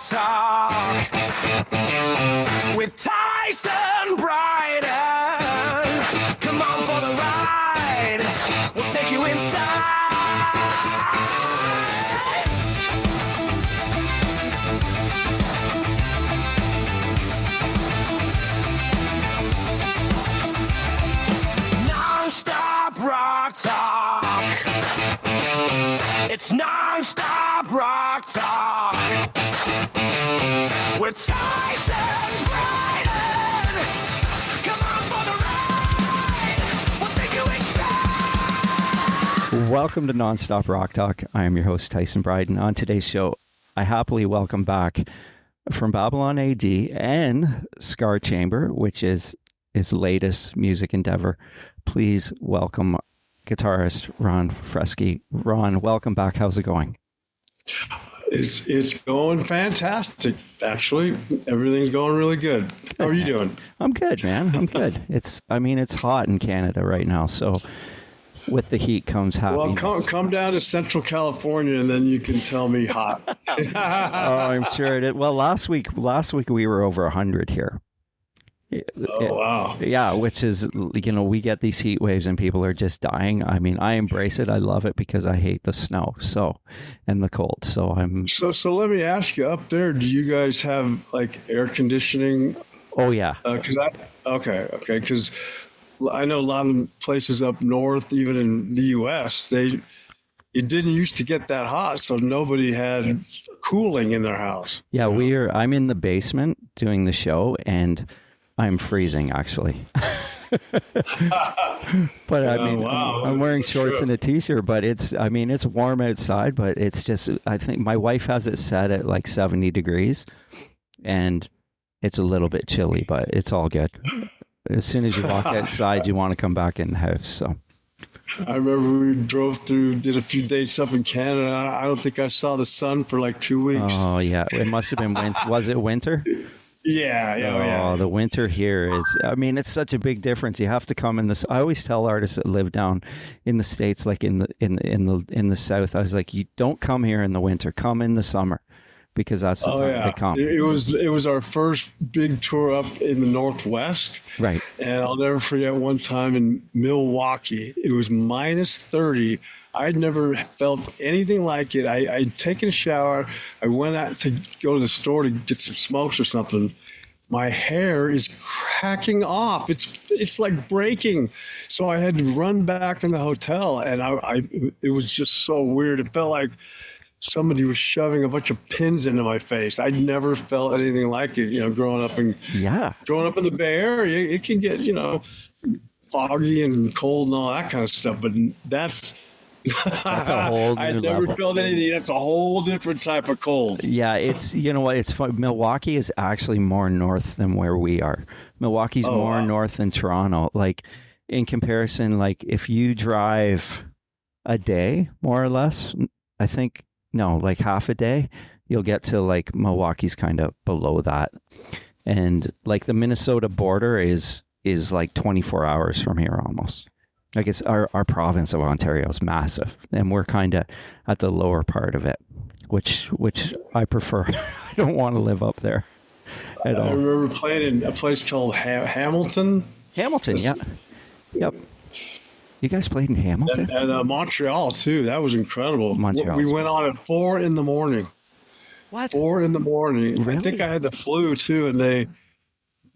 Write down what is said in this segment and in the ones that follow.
Talk with Tyson Bryden. Come on for the ride. We'll take you inside. Non-stop rock talk. It's non-stop rock talk with Tyson Bryden. Come on for the ride. We'll take you inside. Welcome to Nonstop Rock Talk. I am your host, Tyson Bryden. On today's show, I happily welcome back from Babylon A.D. and Scar Chamber, which is his latest music endeavor. Please welcome guitarist Ron Freschi. Ron, welcome back. How's it going? It's going fantastic, actually. Everything's going really good. How are you doing? I'm good, man. I'm good. It's hot in Canada right now, so with the heat comes happiness. Well, come down to Central California, and then you can tell me hot. Oh, I'm sure it is. Well, last week we were over 100 here. Wow. Yeah, which is, we get these heat waves and people are just dying. I mean, I embrace it. I love it because I hate the snow and the cold. So let me ask you, up there, do you guys have like air conditioning? Oh yeah. Okay. Because I know a lot of places up north, even in the U.S., it didn't used to get that hot, so nobody had cooling in their house. Yeah, I'm in the basement doing the show, and I'm freezing, actually. But I'm wearing shorts and a t-shirt, but it's warm outside, but it's just, I think my wife has it set at like 70 degrees and it's a little bit chilly, but it's all good. As soon as you walk outside, you want to come back in the house. So I remember we did a few dates up in Canada. I don't think I saw the sun for like 2 weeks. Oh yeah. It must've been winter. Was it winter? Yeah. Oh, the winter here is, it's such a big difference. You have to come in this. I always tell artists that live down in the States, like in the South, I was like, you don't come here in the winter, come in the summer, because that's the time to come. It was our first big tour up in the Northwest. Right. And I'll never forget one time in Milwaukee, it was minus 30. I'd never felt anything like it. I'd taken a shower. I went out to go to the store to get some smokes or something. My hair is cracking off. It's like breaking. So I had to run back in the hotel, and it was just so weird. It felt like somebody was shoving a bunch of pins into my face. I'd never felt anything like it. Growing up in the Bay Area, it can get foggy and cold and all that kind of stuff. But that's a whole new I never level. felt anything. That's a whole different type of cold. Yeah, it's, it's fun. Milwaukee is actually more north than where we are. Milwaukee's more north than Toronto. Like, in comparison, like if you drive a day, more or less, I think, no, like half a day, you'll get to like Milwaukee's kind of below that. And like the Minnesota border is like 24 hours from here almost. I guess our province of Ontario is massive, and we're kind of at the lower part of it, which I prefer. I don't want to live up there at all. I remember playing in a place called Hamilton. Hamilton, yeah. Yep. You guys played in Hamilton? And Montreal, too. That was incredible. Montreal. We went on at 4 a.m. What? 4 a.m. Really? I think I had the flu, too, and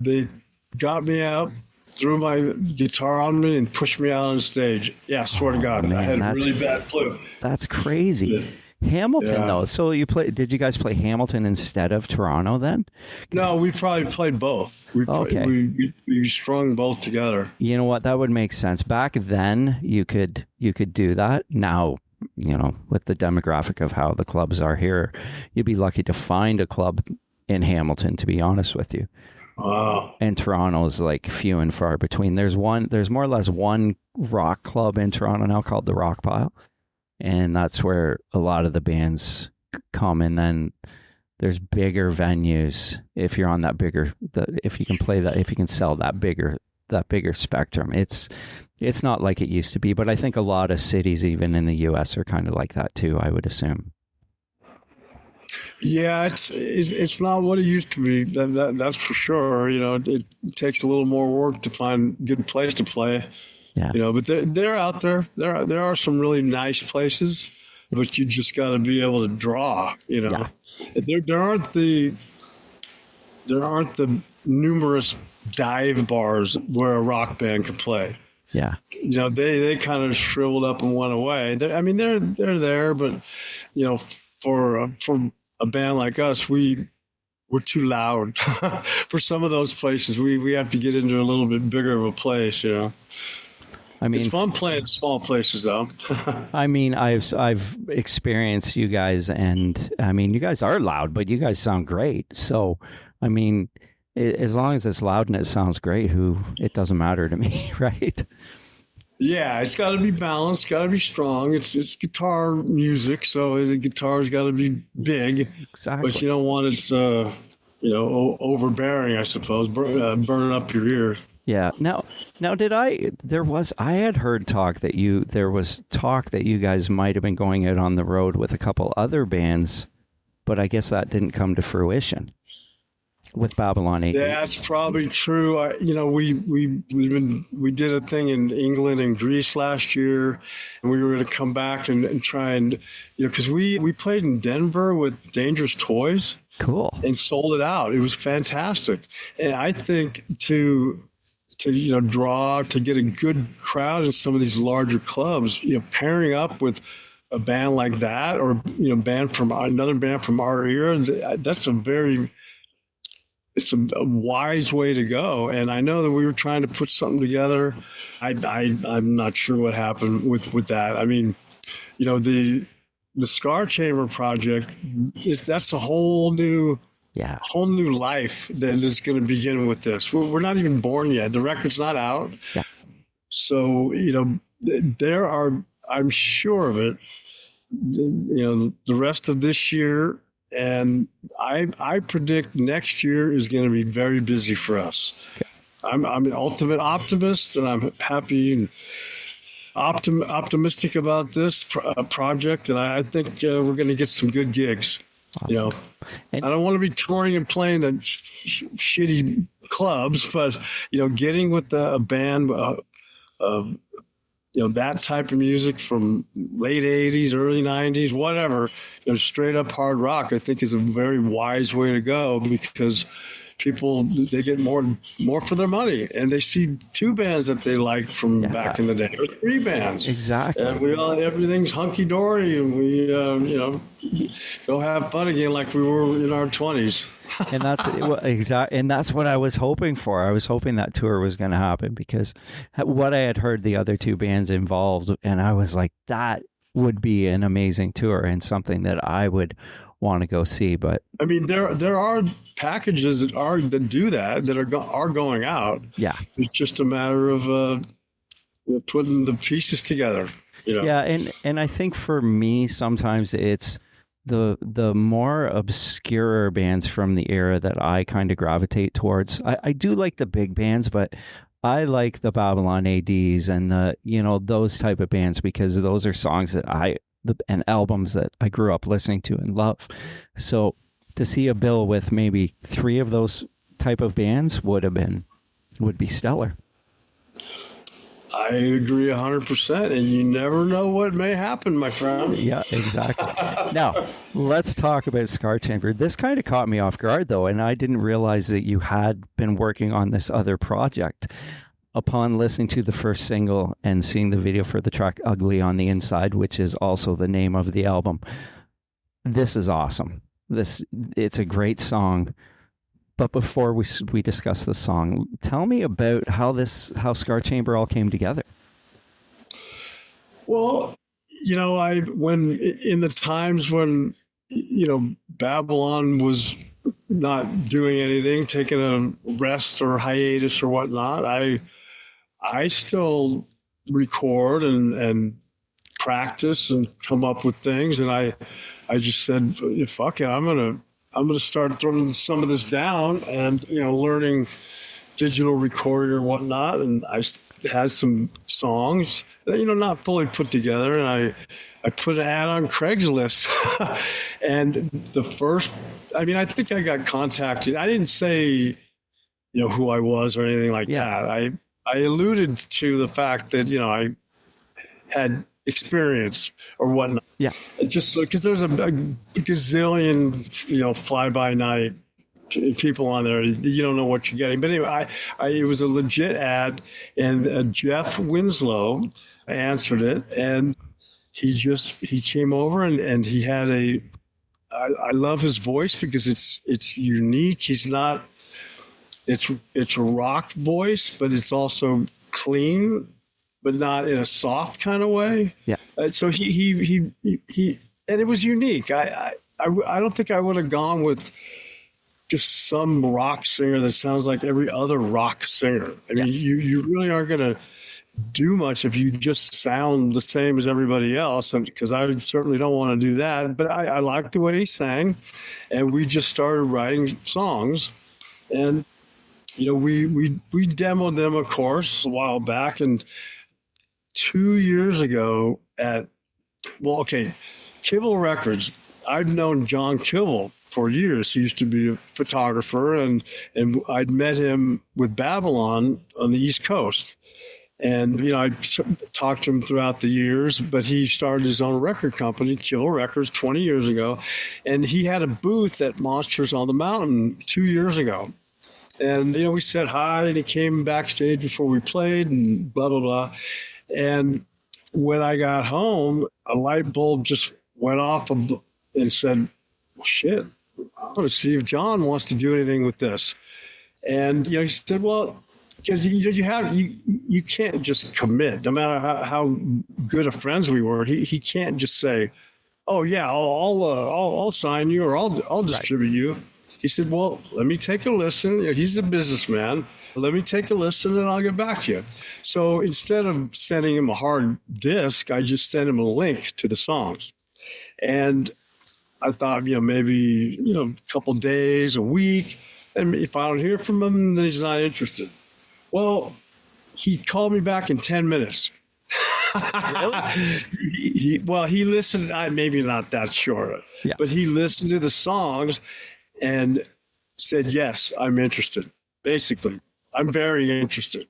they got me out, threw my guitar on me, and pushed me out on stage. Yeah, swear to God. Man, I had a really bad flu. That's crazy. Hamilton, though. So did you guys play Hamilton instead of Toronto then? No, we probably played both. We strung both together. You know what? That would make sense. Back then, you could do that. Now, with the demographic of how the clubs are here, you'd be lucky to find a club in Hamilton, to be honest with you. Wow. And Toronto is like few and far between. There's more or less one rock club in Toronto now called the Rock Pile. And that's where a lot of the bands come. And then there's bigger venues. If you're on that if you can play that, if you can sell that bigger spectrum, it's not like it used to be. But I think a lot of cities, even in the US, are kind of like that too, I would assume. Yeah, it's not what it used to be. That's for sure. You know, it takes a little more work to find a good place to play. Yeah. You know, but they're out there. There are some really nice places, but you just got to be able to draw. You know, there aren't the numerous dive bars where a rock band can play. Yeah. You know, they kind of shriveled up and went away. They're there, but you know, for a band like us, we're too loud for some of those places. We have to get into a little bit bigger of a place. You know, I mean, it's fun playing small places, though. I mean, I've experienced you guys, and I mean, you guys are loud, but you guys sound great. So, I mean, as long as it's loud and it sounds great, it doesn't matter to me, right? Yeah, it's got to be balanced, got to be strong. It's guitar music, so the guitar's got to be big. Exactly. But you don't want it, overbearing, I suppose, burning up your ear. Yeah. Now, I had heard talk that there was talk that you guys might have been going out on the road with a couple other bands, but I guess that didn't come to fruition with Babylon A.D. That's probably true. We did a thing in England and Greece last year, and we were going to come back and try and, because we played in Denver with Dangerous Toys. Cool. And sold it out. It was fantastic. And I think to draw, to get a good crowd in some of these larger clubs, pairing up with a band like that, or another band from our era, that's it's a wise way to go. And I know that we were trying to put something together. I'm not sure what happened with that. I mean, the Scar Chamber project that's a whole new life that is going to begin with this. We're not even born yet. The record's not out. Yeah. So, there are, I'm sure of it, the rest of this year, and I predict next year is going to be very busy for us. Okay. I'm an ultimate optimist, and I'm happy and optimistic about this project, and I think we're going to get some good gigs. Awesome. And I don't want to be touring and playing at shitty clubs, but getting with a band of that type of music from late 80s, early 90s, whatever, straight up hard rock, I think is a very wise way to go, because people, they get more for their money, and they see two bands that they like from back in the day, or three bands. Exactly. And everything's hunky dory, and we go have fun again like we were in our 20s. And that's exactly, and that's what I was hoping for. I was hoping that tour was going to happen, because what I had heard the other two bands involved, and I was like, that would be an amazing tour and something that I would want to go see. But I mean, there are packages that do that are going out. Yeah, it's just a matter of putting the pieces together. Yeah, and I think for me sometimes it's the more obscure bands from the era that I kind of gravitate towards. I do like the big bands, but I like the Babylon A.D.s and those type of bands, because those are songs that and albums that I grew up listening to and love. So to see a bill with maybe three of those type of bands would be stellar. I agree 100%, and you never know what may happen, my friend. Yeah, exactly. Now, let's talk about Scar Chamber. This kind of caught me off guard, though, and I didn't realize that you had been working on this other project. Upon listening to the first single and seeing the video for the track Ugly on the Inside, which is also the name of the album, this is awesome. It's a great song. But before we discuss the song, tell me about how Scar Chamber all came together. Well, when in the times when Babylon was not doing anything, taking a rest or hiatus or whatnot, I still record and practice and come up with things, and I just said, fuck it, I'm gonna start throwing some of this down and learning digital recorder and whatnot, and I had some songs, not fully put together, and I put an ad on Craigslist. And I think I got contacted. I didn't say, who I was or anything like that. I alluded to the fact that, I had experience or whatnot. Yeah. Just because there's a gazillion, fly-by-night people on there, you don't know what you're getting. But anyway, it was a legit ad, and Jeff Winslow answered it, and he came over and he had I love his voice because it's unique. He's not, it's a rock voice, but it's also clean, but not in a soft kind of way. Yeah. So he and it was unique. I don't think I would have gone with just some rock singer that sounds like every other rock singer. I mean, you really aren't going to do much if you just sound the same as everybody else, because I certainly don't want to do that. But I liked the way he sang, and we just started writing songs, and we demoed them, of course, a while back. And 2 years ago Kivel Records, I've known John Kivel for years. He used to be a photographer, and I'd met him with Babylon on the East Coast. And, I talked to him throughout the years, but he started his own record company, Kivel Records, 20 years ago. And he had a booth at Monsters on the Mountain 2 years ago. And, we said hi, and he came backstage before we played and blah, blah, blah. And when I got home, a light bulb just went off and said, well, shit, I'm going to see if John wants to do anything with this. And, he said, well, because you can't just commit, no matter how good of friends we were. He can't just say, "Oh yeah, I'll sign you or I'll distribute you." He said, "Well, let me take a listen." He's a businessman. Let me take a listen and I'll get back to you. So instead of sending him a hard disk, I just sent him a link to the songs, and I thought, maybe a couple days, a week, and if I don't hear from him, then he's not interested. Well, he called me back in 10 minutes. Really? He listened, maybe not that short, but he listened to the songs and said, yes, I'm interested. Basically, I'm very interested.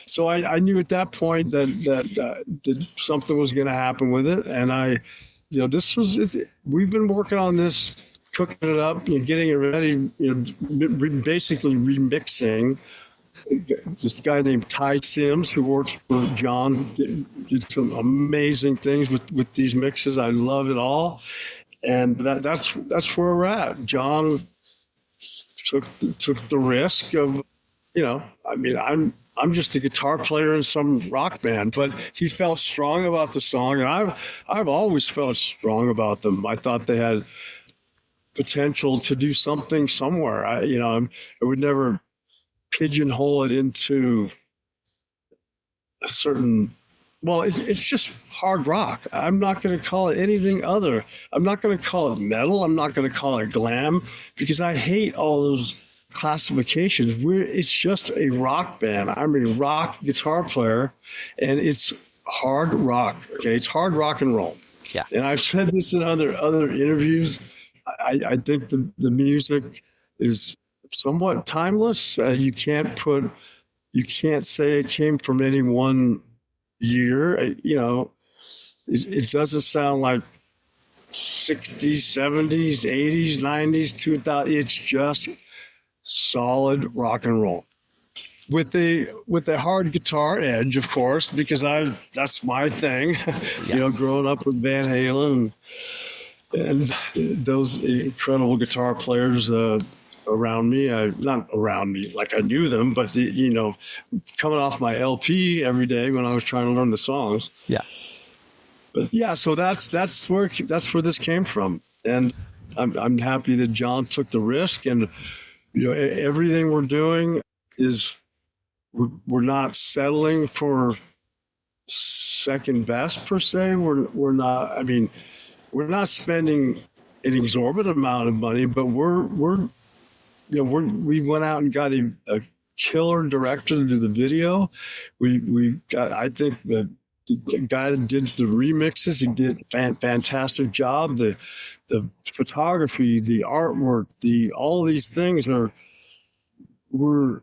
So I knew at that point that something was going to happen with it. And we've been working on this, cooking it up, getting it ready, basically remixing. This guy named Ty Sims, who works for John, did some amazing things with these mixes. I love it all, and that's where we're at. John took the risk of, I'm just a guitar player in some rock band, but he felt strong about the song, and I've always felt strong about them. I thought they had potential to do something somewhere. I would never pigeonhole it into a certain, it's just hard rock. I'm not going to call it anything other. I'm not going to call it metal. I'm not going to call it glam, because I hate all those classifications. It's just a rock band. I'm a rock guitar player, and it's hard rock. Okay, it's hard rock and roll. Yeah. And I've said this in other interviews. I think the music is somewhat timeless. You can't say it came from any one year. It doesn't sound like 60s, 70s, 80s, 90s, 2000. It's just solid rock and roll with a hard guitar edge, of course, because that's my thing. Yes. Growing up with Van Halen and those incredible guitar players around me, not around me like I knew them, but coming off my LP every day when I was trying to learn the songs. Yeah. But yeah, so that's where this came from, and I'm happy that John took the risk, and everything we're doing is we're not settling for second best per se. We're not. I mean, we're not spending an exorbitant amount of money, but we went out and got a killer director to do the video. We got, I think the guy that did the remixes, he did a fantastic job. The photography, the artwork, all these things we're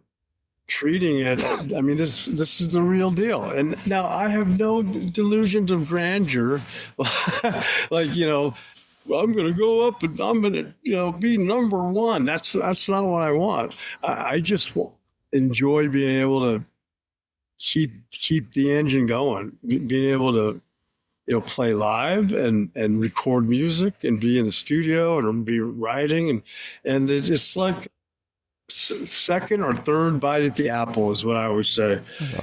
treating it. I mean, this is the real deal. And now I have no delusions of grandeur, like, you know, well, I'm going to go up and I'm going to, you know, be number one. That's not what I want. I just enjoy being able to keep the engine going, being able to, you know, play live and record music and be in the studio and be writing. And it's like second or third bite at the apple is what I always say.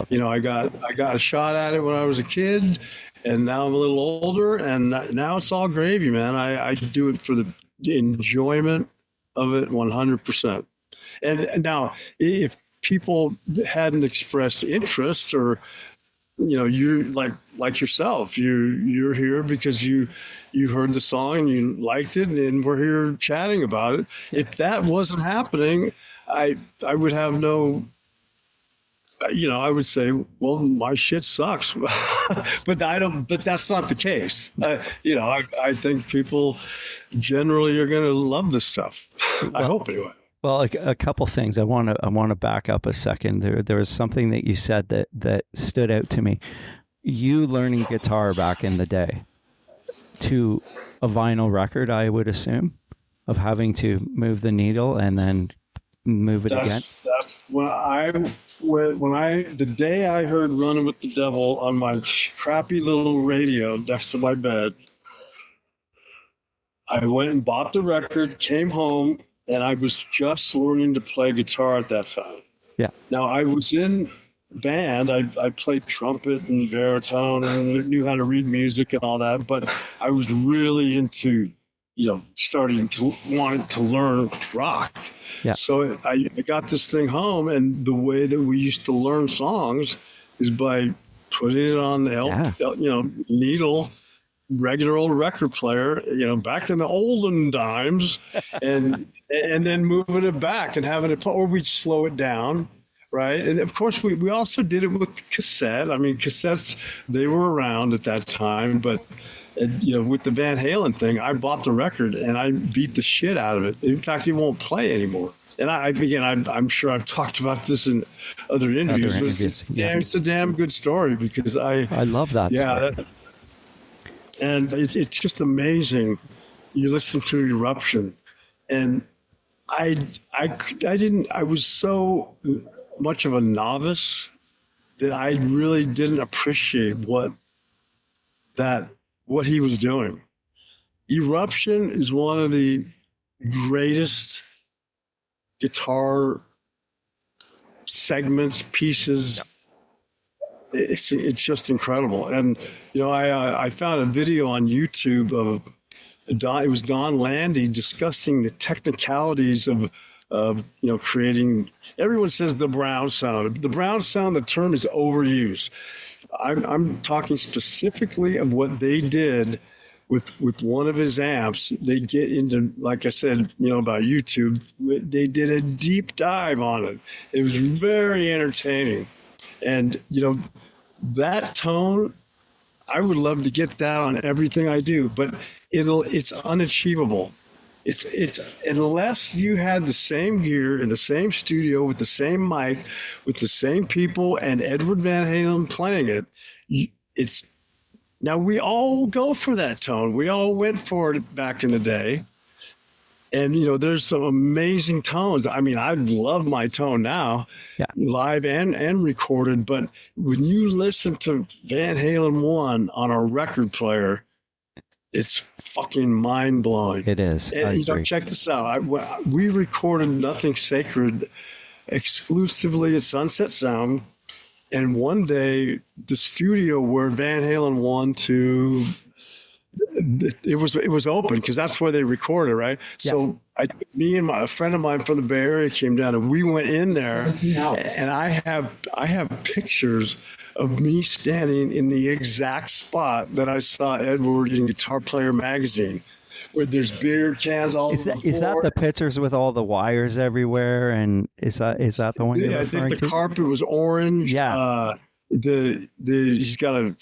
You know, I got a shot at it when I was a kid, and now I'm a little older, and now it's all gravy, man. I do it for the enjoyment of it 100%. And now, if people hadn't expressed interest, or, you know, you're like yourself, you're here because you heard the song and you liked it, and we're here chatting about it. If that wasn't happening, I would have no, you know, I would say, well, my shit sucks, but that's not the case. You know, I think people generally are going to love this stuff. I hope anyway. Well, a couple things. I want to back up a second. There was something that you said that stood out to me. You learning guitar back in the day to a vinyl record, I would assume, of having to move the needle and then move it again. That's the day I heard "Running with the Devil" on my crappy little radio next to my bed. I went and bought the record, came home, and I was just learning to play guitar at that time. Yeah. Now, I was in band. I played trumpet and baritone and knew how to read music and all that, but I was really into, you know, starting to want to learn rock. Yeah. So I got this thing home, and the way that we used to learn songs is by putting it on the needle, regular old record player, you know, back in the olden times, and then moving it back and having it, or we'd slow it down, right? And of course, we also did it with cassette. I mean, cassettes, they were around at that time, but you know, with the Van Halen thing, I bought the record and I beat the shit out of it. In fact, it won't play anymore. And I'm sure I've talked about this in other interviews. But it's a damn good story because I love that. Yeah. And it's just amazing. You listen to Eruption, and I was so much of a novice that I really didn't appreciate what he was doing. Eruption is one of the greatest guitar segments, pieces. It's just incredible. And, you know, I found a video on YouTube of it was Don Landy discussing the technicalities of you know, creating, everyone says the Brown sound. The Brown sound, the term is overused. I'm talking specifically of what they did with one of his amps. They get into, like I said, you know, about YouTube. They did a deep dive on it. It was very entertaining. And, you know, that tone, I would love to get that on everything I do, but it's unachievable. It's unless you had the same gear in the same studio with the same mic, with the same people, and Edward Van Halen playing it. Now we all go for that tone. We all went for it back in the day. And, you know, there's some amazing tones. I mean, I love my tone now, live and recorded. But when you listen to Van Halen 1 on a record player, it's fucking mind-blowing. It is. And, you know, check this out. We recorded Nothing Sacred exclusively at Sunset Sound. And one day, the studio where Van Halen 1, 2... it was open because that's where they recorded, right? Yeah. So me and a friend of mine from the Bay Area came down, and we went in there, and I have pictures of me standing in the exact spot that I saw Edward in Guitar Player magazine. where there's beer cans all over the floor. Is that the pictures with all the wires everywhere? And is that the one you're Yeah, I referring think the to? carpet was orange. Yeah. He's got a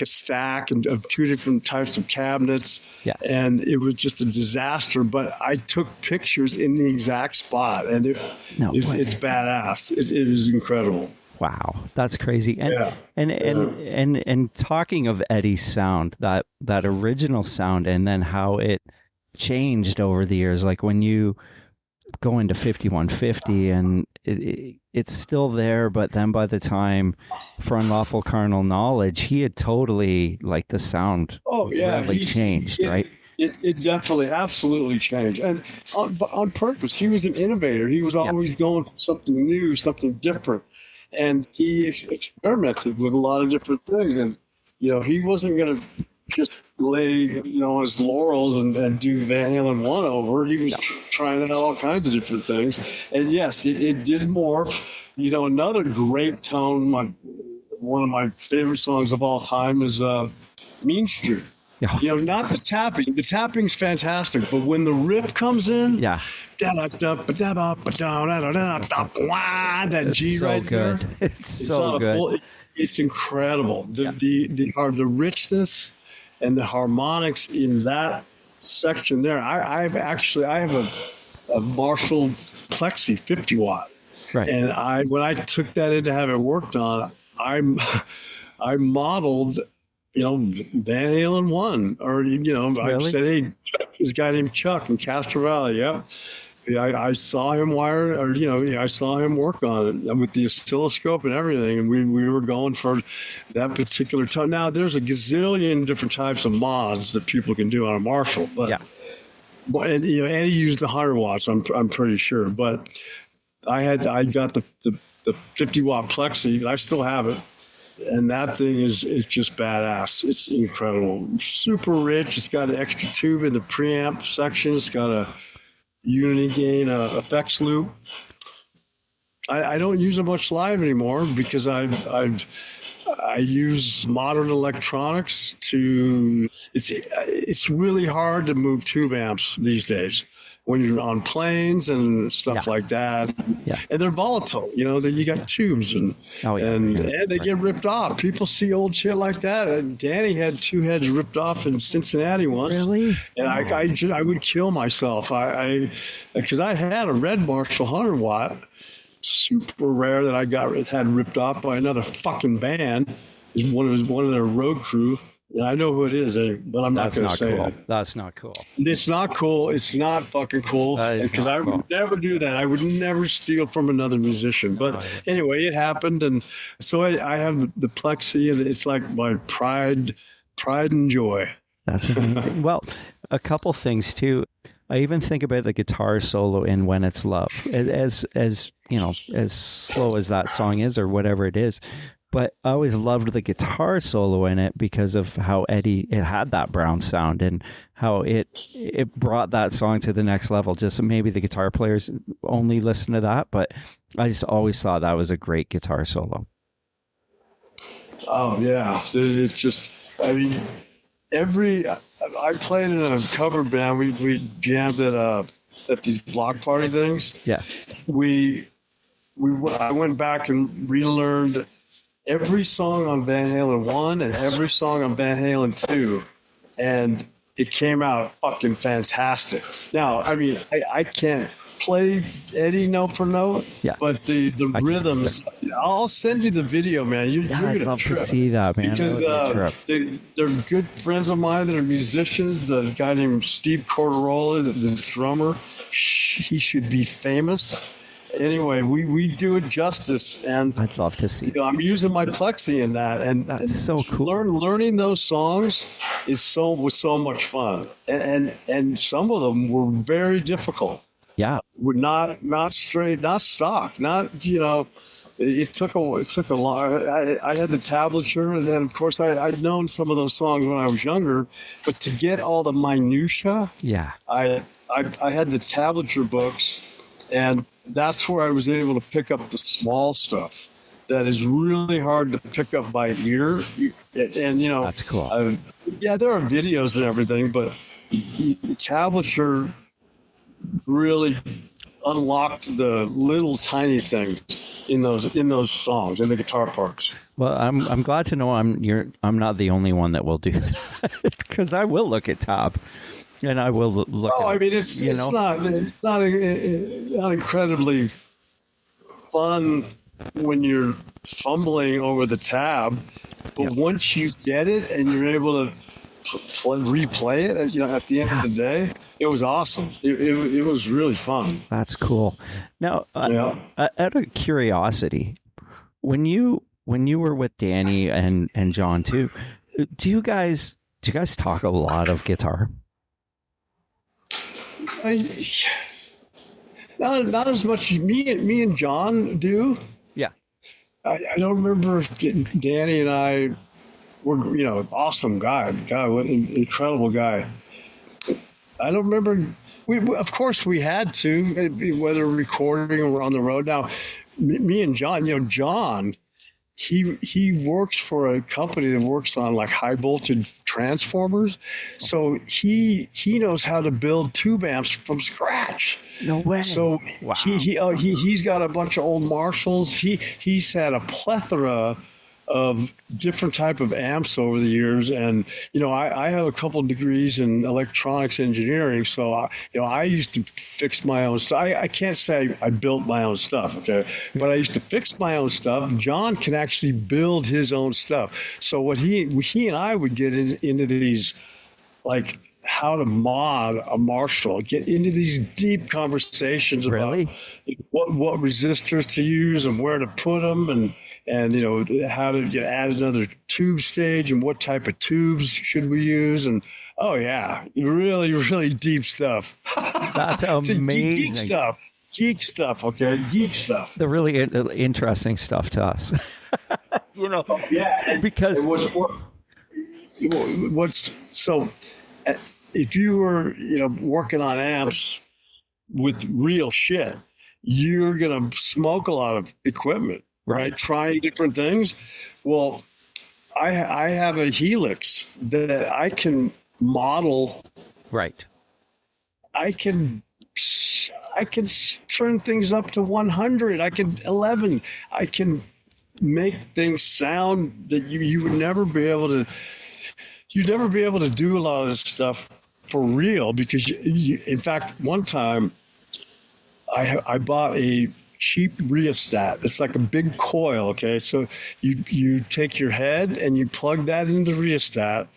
stack of two different types of cabinets. Yeah. And it was just a disaster. But I took pictures in the exact spot, and it's badass. It is incredible. Wow, that's crazy. And Yeah. and talking of Eddie's sound, that original sound, and then how it changed over the years, like when you go into 5150 and it's still there, but then by the time for Unlawful Carnal Knowledge, he had totally, like, the sound really changed, right? It definitely, absolutely changed. And on purpose. He was an innovator. He was always going for something new, something different. And he experimented with a lot of different things. And, he wasn't going to just lay, on his laurels and do Van Halen 1 over. He was trying out all kinds of different things. And yes, it did morph. Another great tone, one of my favorite songs of all time is Mean Street. Yeah. Not the tapping. The tapping's fantastic, but when the riff comes in, that G so right good. there, It's so good. It's incredible. The richness and the harmonics in that section there. I have a Marshall Plexi 50 watt, Right. and when I took that in to have it worked on, I modeled. Van Halen 1, or, Really? I said, hey, this guy named Chuck in Castro Valley. Yeah. I saw him I saw him work on it with the oscilloscope and everything. And we were going for that particular tone. Now, there's a gazillion different types of mods that people can do on a Marshall. But, and he used the 100 watts, I'm pretty sure. But I got the 50 watt Plexi. I still have it. And that thing is just badass. It's incredible. Super rich. It's got an extra tube in the preamp section. It's got a unity gain effects loop. I don't use it much live anymore because I use modern electronics to. It's really hard to move tube amps these days when you're on planes and stuff like that. Yeah. And they're volatile, that you got tubes and they get ripped off. People see old shit like that. And Danny had two heads ripped off in Cincinnati once. Really? And I would kill myself. Because I had a red Marshall 100 watt, super rare, that I had ripped off by another fucking band. It's one of their road crew. And I know who it is, but I'm not going to say it. That's not cool. It's not cool. It's not fucking cool. Because I would never do that. I would never steal from another musician. But anyway, it happened. And so I have the Plexi, and it's like my pride and joy. That's amazing. Well, a couple things too. I even think about the guitar solo in When It's Love, as slow as that song is or whatever it is. But I always loved the guitar solo in it because of how it had that brown sound and how it brought that song to the next level. Just maybe the guitar players only listen to that, but I just always thought that was a great guitar solo. Oh yeah, it's just, I played in a cover band. We jammed at these block party things. Yeah. I went back and relearned every song on Van Halen 1 and every song on Van Halen 2, and it came out fucking fantastic. Now, I can't play Eddie note for note, but the rhythms, I'll send you the video, man. You're I'd love to see that, man. Because they're good friends of mine that are musicians. The guy named Steve Corderola, the drummer, he should be famous. Anyway, we do it justice, and I'd love to see. I'm using my Plexi in that, and that's so cool. Learning those songs was so much fun, and some of them were very difficult. Yeah, Were not straight, not stock, not It took a lot. I had the tablature, and then of course I'd known some of those songs when I was younger, but to get all the minutia, I had the tablature books, and that's where I was able to pick up the small stuff. that is really hard to pick up by ear. And, That's cool. Yeah, there are videos and everything, but the tablature really unlocked the little tiny things in those songs, in the guitar parts. Well, I'm glad to know I'm not the only one that will do that, because I will look at tab, and I will look. Oh, at, I mean, it's not incredibly fun when you're fumbling over the tab, but once you get it and you're able to replay it, at the end of the day, it was awesome. It was really fun. That's cool. Now, out of curiosity, when you were with Danny and John too, do you guys talk a lot of guitar? Not as much as me and John do. Yeah. I don't remember if Danny and I were, awesome guy. God, what an incredible guy. I don't remember. Of course, we had to, whether recording or on the road. Now, me and John, John, he works for a company that works on like high voltage transformers. So he knows how to build tube amps from scratch. No way. So wow. He's got a bunch of old Marshalls. He's had a plethora of different type of amps over the years, and I have a couple degrees in electronics engineering, so I used to fix my own stuff. I can't say I built my own stuff, okay, but I used to fix my own stuff. John can actually build his own stuff. So what he and I would get into these, like, how to mod a Marshall, get into these deep conversations about what resistors to use and where to put them, and how to add another tube stage and what type of tubes should we use. And really, really deep stuff. That's amazing. Geek stuff, okay? Geek stuff. The really interesting stuff to us. Because if you were, working on amps with real shit, you're going to smoke a lot of equipment. Right, trying different things. Well, I have a Helix that I can model. Right. I can turn things up to 100. I can 11. I can make things sound that you would never be able to. You'd never be able to do a lot of this stuff for real, because in fact, one time I bought a cheap rheostat. It's like a big coil, okay? So you take your head and you plug that into the rheostat.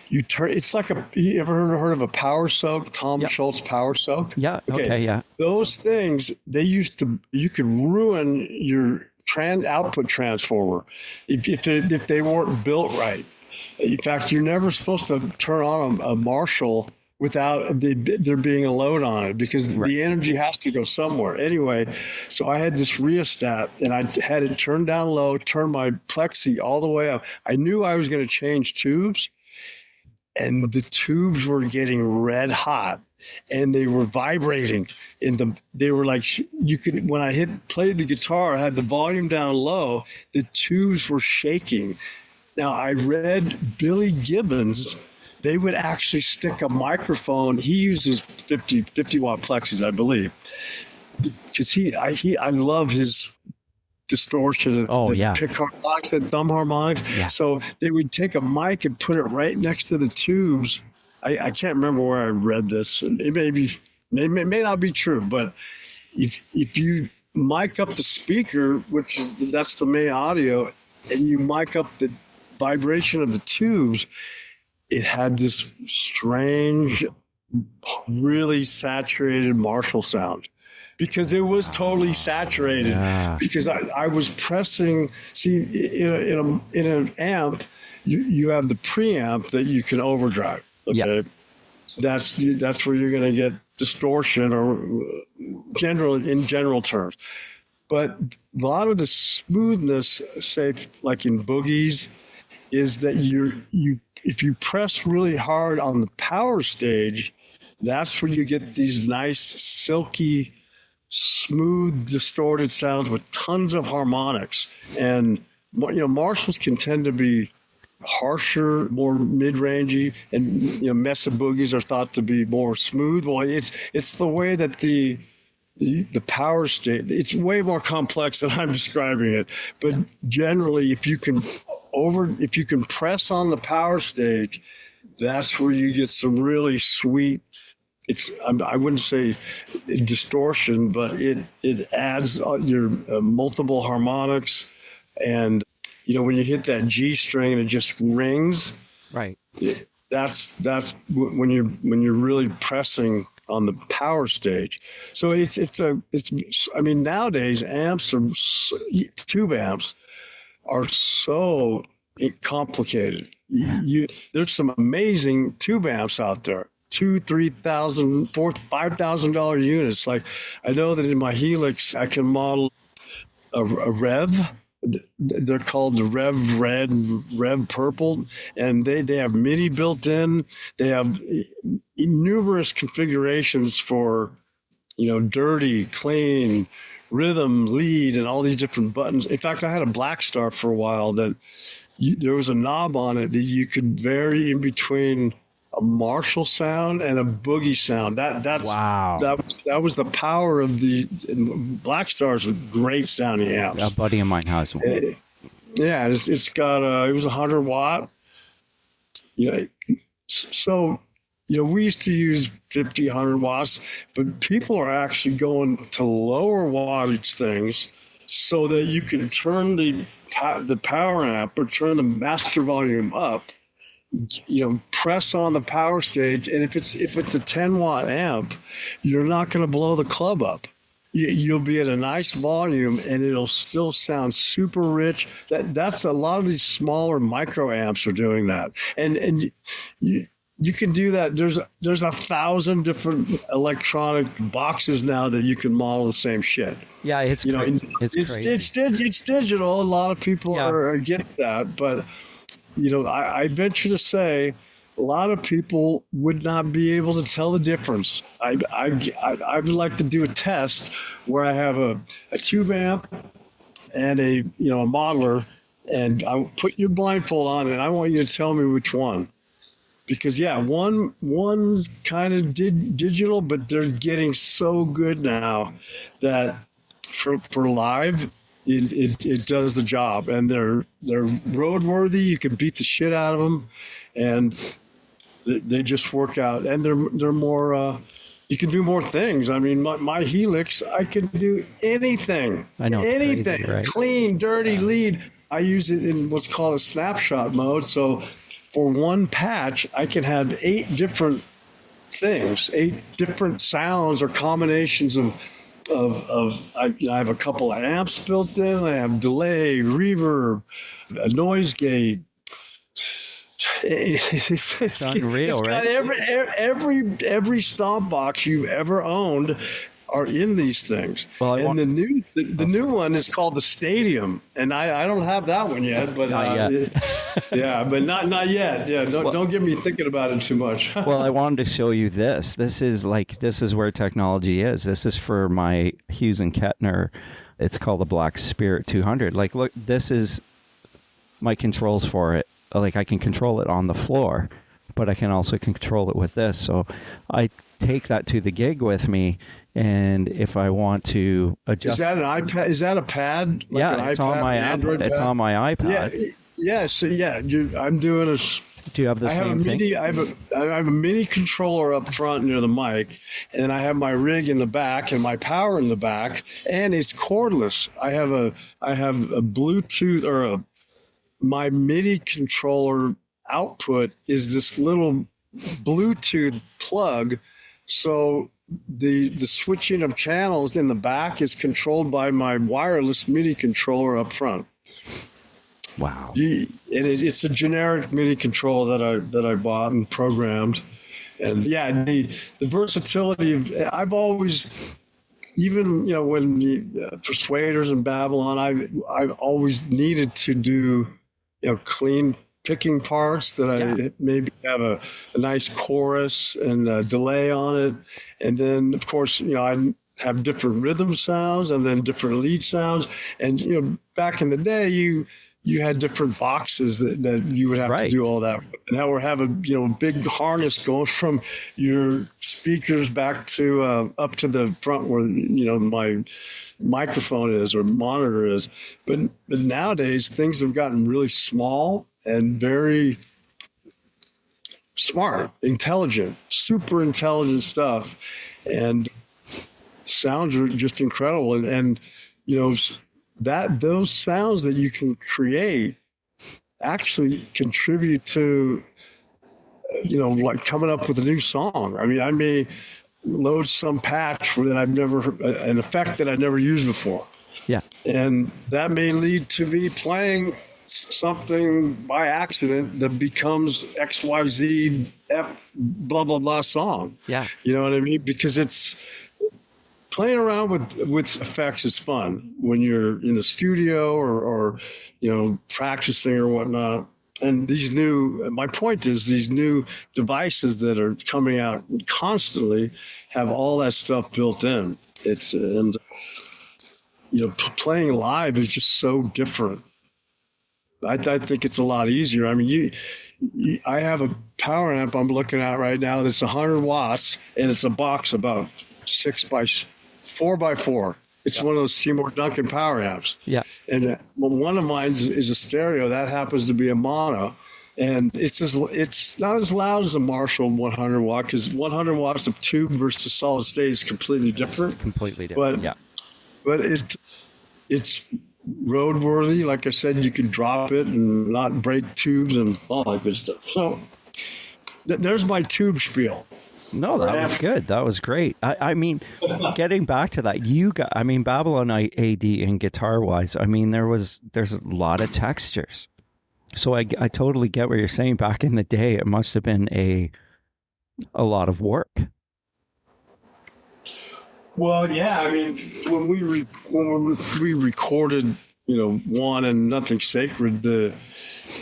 You turn. It's like you ever heard of a power soak? Tom Schultz power soak? Yeah. Okay. Yeah. Those things, you could ruin your output transformer if they weren't built right. In fact, you're never supposed to turn on a Marshall without there being a load on it, because the energy has to go somewhere. Anyway, so I had this rheostat, and I had it turned down low, turn my plexi all the way up. I knew I was going to change tubes, and the tubes were getting red hot, and they were vibrating. They were like, you could, when I played the guitar, I had the volume down low, the tubes were shaking. Now, I read Billy Gibbons. They would actually stick a microphone. He uses 50 watt plexis, I believe, because I love his distortion. Pick harmonics and thumb harmonics. Yeah. So they would take a mic and put it right next to the tubes. I can't remember where I read this. It may not be true, but if you mic up the speaker, that's the main audio, and you mic up the vibration of the tubes, it had this strange, really saturated Marshall sound, because it was totally saturated. Yeah. Because I was pressing. See, in an amp, you have the preamp that you can overdrive. Okay, yeah. That's where you're going to get distortion, or in general terms. But a lot of the smoothness, say like in boogies, is that if you press really hard on the power stage, that's where you get these nice silky smooth, distorted sounds with tons of harmonics. And, Marshalls can tend to be harsher, more mid-rangey, and, Mesa Boogies are thought to be more smooth. Well, it's the way that the power state, it's way more complex than I'm describing it. But generally, if you can press on the power stage, that's where you get some really sweet, I wouldn't say distortion, but it adds your multiple harmonics. And, when you hit that G string and it just rings, Right. that's when you're really pressing on the power stage. So nowadays tube amps are so complicated. There's some amazing tube amps out there. $2,000, $3,000, $4,000, $5,000 units. Like, I know that in my Helix, I can model a Rev. They're called the Rev Red and Rev Purple, and they have MIDI built in. They have numerous configurations for, dirty, clean, rhythm, lead, and all these different buttons. In fact, I had a Black Star for a while that there was a knob on it that you could vary in between a Marshall sound and a boogie sound. Wow. That was the power of the Black Stars with great sounding amps. A buddy of mine has one. Yeah, it's got it was 100 watt. Yeah, so we used to use 50, 100 watts, but people are actually going to lower wattage things so that you can turn the power amp or turn the master volume up. Press on the power stage, and if it's a 10 watt amp, you're not going to blow the club up. You'll be at a nice volume, and it'll still sound super rich. That's a lot of these smaller micro amps are doing that, and you can do that. There's 1,000 different electronic boxes now that you can model the same shit. Yeah, it's crazy. It's digital. A lot of people are against that, but. I venture to say a lot of people would not be able to tell the difference. I'd like to do a test where I have a tube amp and a modeler, and I put your blindfold on, and I want you to tell me which one. Because one's kind of digital, but they're getting so good now that for live. It does the job, and they're roadworthy. You can beat the shit out of them, and they just work out. And they're more. You can do more things. I mean, my Helix, I can do anything. I know, anything. Crazy, right? Clean, dirty lead. I use it in what's called a snapshot mode. So for one patch, I can have 8 different things, 8 different sounds or combinations of I have a couple of amps built in. I have delay, reverb, a noise gate. It's unreal, right? Every stomp box you've ever owned are in these things. Well, the new one is called the Stadium, and I don't have that one yet, but not yet. but not yet. Yeah, don't get me thinking about it too much. Well, I wanted to show you this. This is where technology is. This is for my Hughes and Kettner. It's called the Black Spirit 200. Like, look, this is my controls for it. Like, I can control it on the floor, but I can also control it with this. So I take that to the gig with me. And if I want to adjust, is that an iPad? Is that a pad? Like yeah, it's on my Android. It's on my iPad. Yeah. So I'm doing a. Do you have the same thing? I have a MIDI controller up front near the mic, and I have my rig in the back and my power in the back, and it's cordless. I have a Bluetooth or my MIDI controller output is this little Bluetooth plug, so. The switching of channels in the back is controlled by my wireless MIDI controller up front. Wow! It's a generic MIDI controller that I bought and programmed, and the versatility of I've always, even when the Persuaders and Babylon, I've always needed to do clean picking parts that I maybe have a nice chorus and a delay on it. And then, of course, I have different rhythm sounds and then different lead sounds. And, you know, back in the day, you had different boxes that you would have to do all that. Now we're having, you know, a big harness going from your speakers back to up to the front where, you know, my microphone is or monitor is. But nowadays things have gotten really small and very smart, intelligent, super intelligent stuff. And sounds are just incredible. And you know, those sounds that you can create actually contribute to, you know, like coming up with a new song. I mean, I may load some patch that I've never, an effect that I've never used before. Yeah. And that may lead to me playing something by accident that becomes XYZ F blah, blah, blah song. Yeah. You know what I mean? Because it's, playing around with effects is fun when you're in the studio or you know, practicing or whatnot. And my point is these new devices that are coming out constantly have all that stuff built in. And you know, playing live is just so different. I think it's a lot easier. I mean, I have a power amp I'm looking at right now that's 100 watts, and it's a box about 4x4. It's one of those Seymour Duncan power amps. Yeah. And one of mine is a stereo. That happens to be a mono. And it's not as loud as a Marshall 100 watt, because 100 watts of tube versus solid state is completely different. Completely different, But it's roadworthy. Like I said, you can drop it and not break tubes and all that good stuff. So there's my tube spiel. No, that was good. That was great. I mean, getting back to that, Babylon A.D. in guitar wise, I mean, there's a lot of textures. So I totally get what you're saying. Back in the day, it must have been a lot of work. Well, yeah. I mean, when we recorded, you know, One and Nothing Sacred,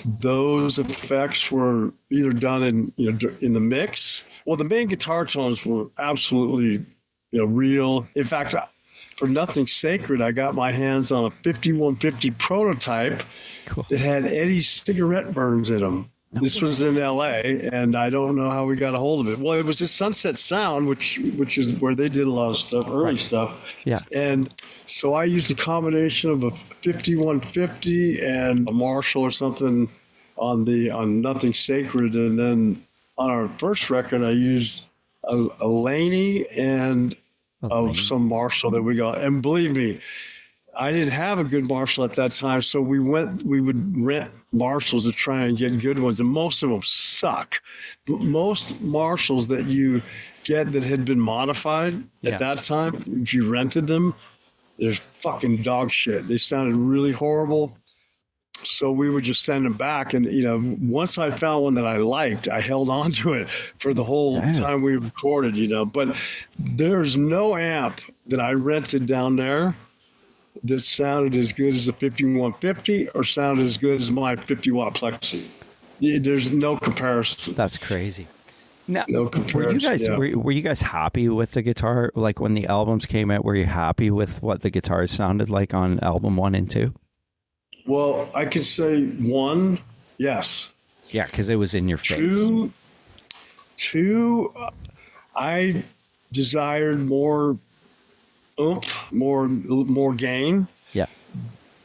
those effects were either done in the mix. Well, the main guitar tones were absolutely, you know, real. In fact, for Nothing Sacred, I got my hands on a 5150 prototype that had Eddie's cigarette burns in them. This was in L.A., and I don't know how we got a hold of it. Well, it was a Sunset Sound, which is where they did a lot of stuff, early stuff. Yeah. And so I used a combination of a 5150 and a Marshall or something on Nothing Sacred, and then on our first record, I used a Laney and some Marshall that we got. And believe me, I didn't have a good Marshall at that time, so we would rent Marshalls to try and get good ones, and most of them suck. Most Marshalls that you get that had been modified at that time, if you rented them, they're fucking dog shit. They sounded really horrible. So we would just send them back. And, you know, once I found one that I liked, I held on to it for the whole time we recorded, you know. But there's no amp that I rented down there that sounded as good as a 5150 or sounded as good as my 50 watt Plexi. There's no comparison. That's crazy. Now, no comparison. Were you guys happy with the guitar? Like when the albums came out, were you happy with what the guitars sounded like on album 1 and 2? Well, I could say 1, yes. Yeah, because it was in your face. 2, I desired more oomph, more gain. Yeah.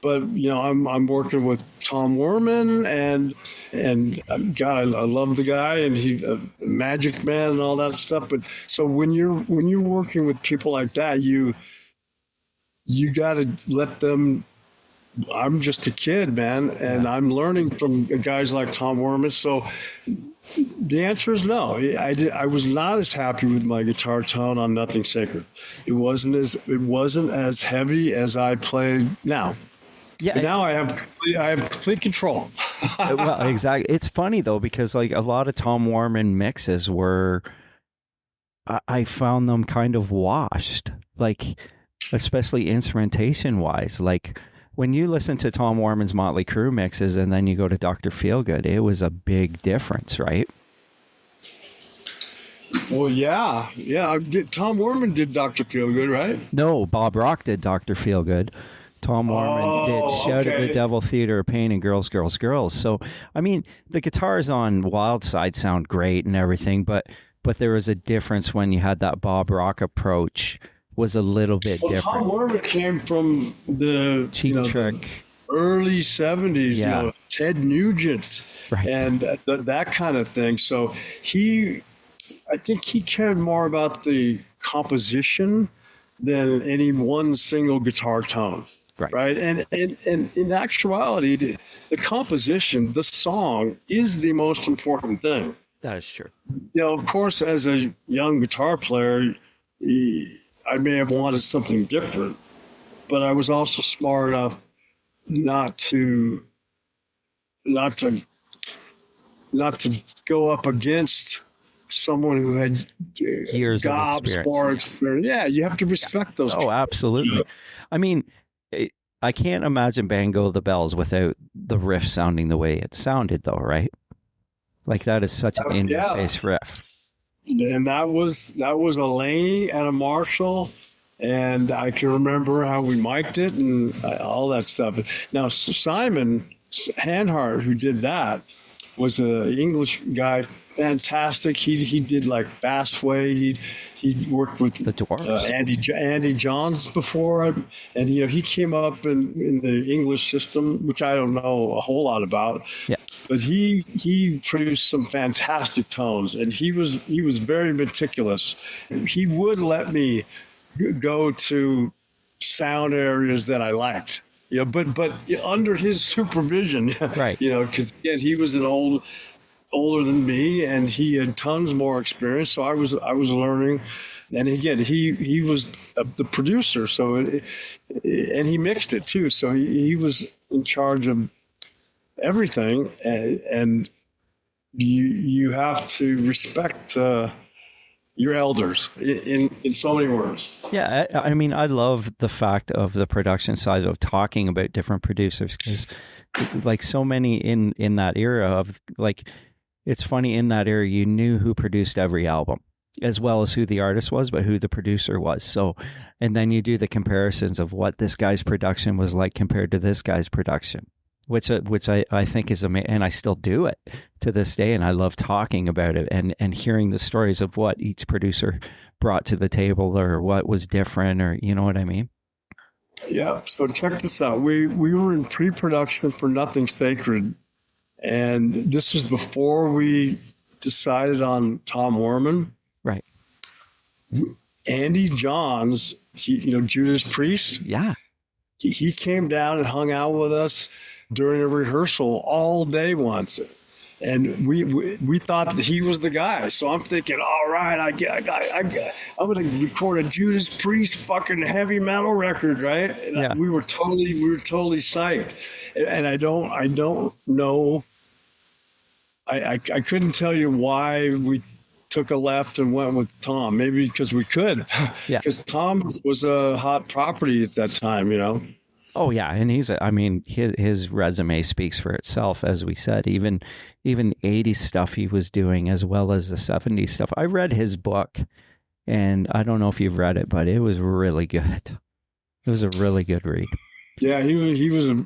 But you know, I'm working with Tom Werman, and God, I love the guy, and he's a Magic Man and all that stuff. But so when you're working with people like that, you got to let them. I'm just a kid, man, and I'm learning from guys like Tom Werman. So the answer is no. I was not as happy with my guitar tone on Nothing Sacred. It wasn't as heavy as I play now. Yeah. But now I have complete control. Well, exactly. It's funny though, because like a lot of Tom Werman mixes were, I found them kind of washed, like especially instrumentation wise, like. When you listen to Tom Werman's Motley Crue mixes and then you go to Dr. Feelgood, it was a big difference, right? Well, yeah. Tom Werman did Dr. Feelgood, right? No, Bob Rock did Dr. Feelgood. Tom Werman did Shout at the Devil, Theater of Pain, and Girls, Girls, Girls. So, I mean, the guitars on Wild Side sound great and everything, but there was a difference when you had that Bob Rock approach was a little bit different. Tom Werman came from the Cheap Trick. Early 70s, Yeah. Ted Nugent, Right. and that kind of thing. So I think he cared more about the composition than any one single guitar tone. Right. And in actuality, the composition, the song is the most important thing. That is true. Of course, as a young guitar player, I may have wanted something different, but I was also smart enough not to go up against someone who had Years of experience. More experience. Yeah, you have to respect those. Oh, absolutely. I mean, I can't imagine Bango the Bells without the riff sounding the way it sounded, though, right? Like that is such an in-your-face riff. And that was a Laney and a Marshall, and I can remember how we mic'd it and all that stuff. Now Simon Hanhart, who did that, was an English guy, fantastic. He did like Fastway. He worked with the Dwarves, Andy Johns before, and he came up in the English system, which I don't know a whole lot about. Yeah. But he produced some fantastic tones, and he was very meticulous. He would let me go to sound areas that I liked. But under his supervision, right? Because again, he was older than me, and he had tons more experience. So I was learning, and again, he was the producer. So and he mixed it too. So he was in charge of everything, and you have to respect your elders in so many words. Yeah, I mean, I love the fact of the production side of talking about different producers, because like so many in that era of like, it's funny, in that era you knew who produced every album as well as who the artist was, but who the producer was. So, and then you do the comparisons of what this guy's production was like compared to this guy's production, which I think is amazing, and I still do it to this day, and I love talking about it and hearing the stories of what each producer brought to the table or what was different, or you know what I mean? Yeah. So check this out. We were in pre-production for Nothing Sacred, and this was before we decided on Tom Werman. Right. Andy Johns, Judas Priest. Yeah. He came down and hung out with us during a rehearsal all day once, and we thought that he was the guy. So I'm thinking, all right, I'm going to record a Judas Priest fucking heavy metal record, right? And yeah. we were totally psyched, and I don't know. I couldn't tell you why we took a left and went with Tom. Maybe because we could. Yeah. Because Tom was a hot property at that time, Oh yeah, and his resume speaks for itself, as we said. Even 80s stuff he was doing, as well as the 70s stuff. I read his book, and I don't know if you've read it, but it was really good. It was a really good read. Yeah, he was a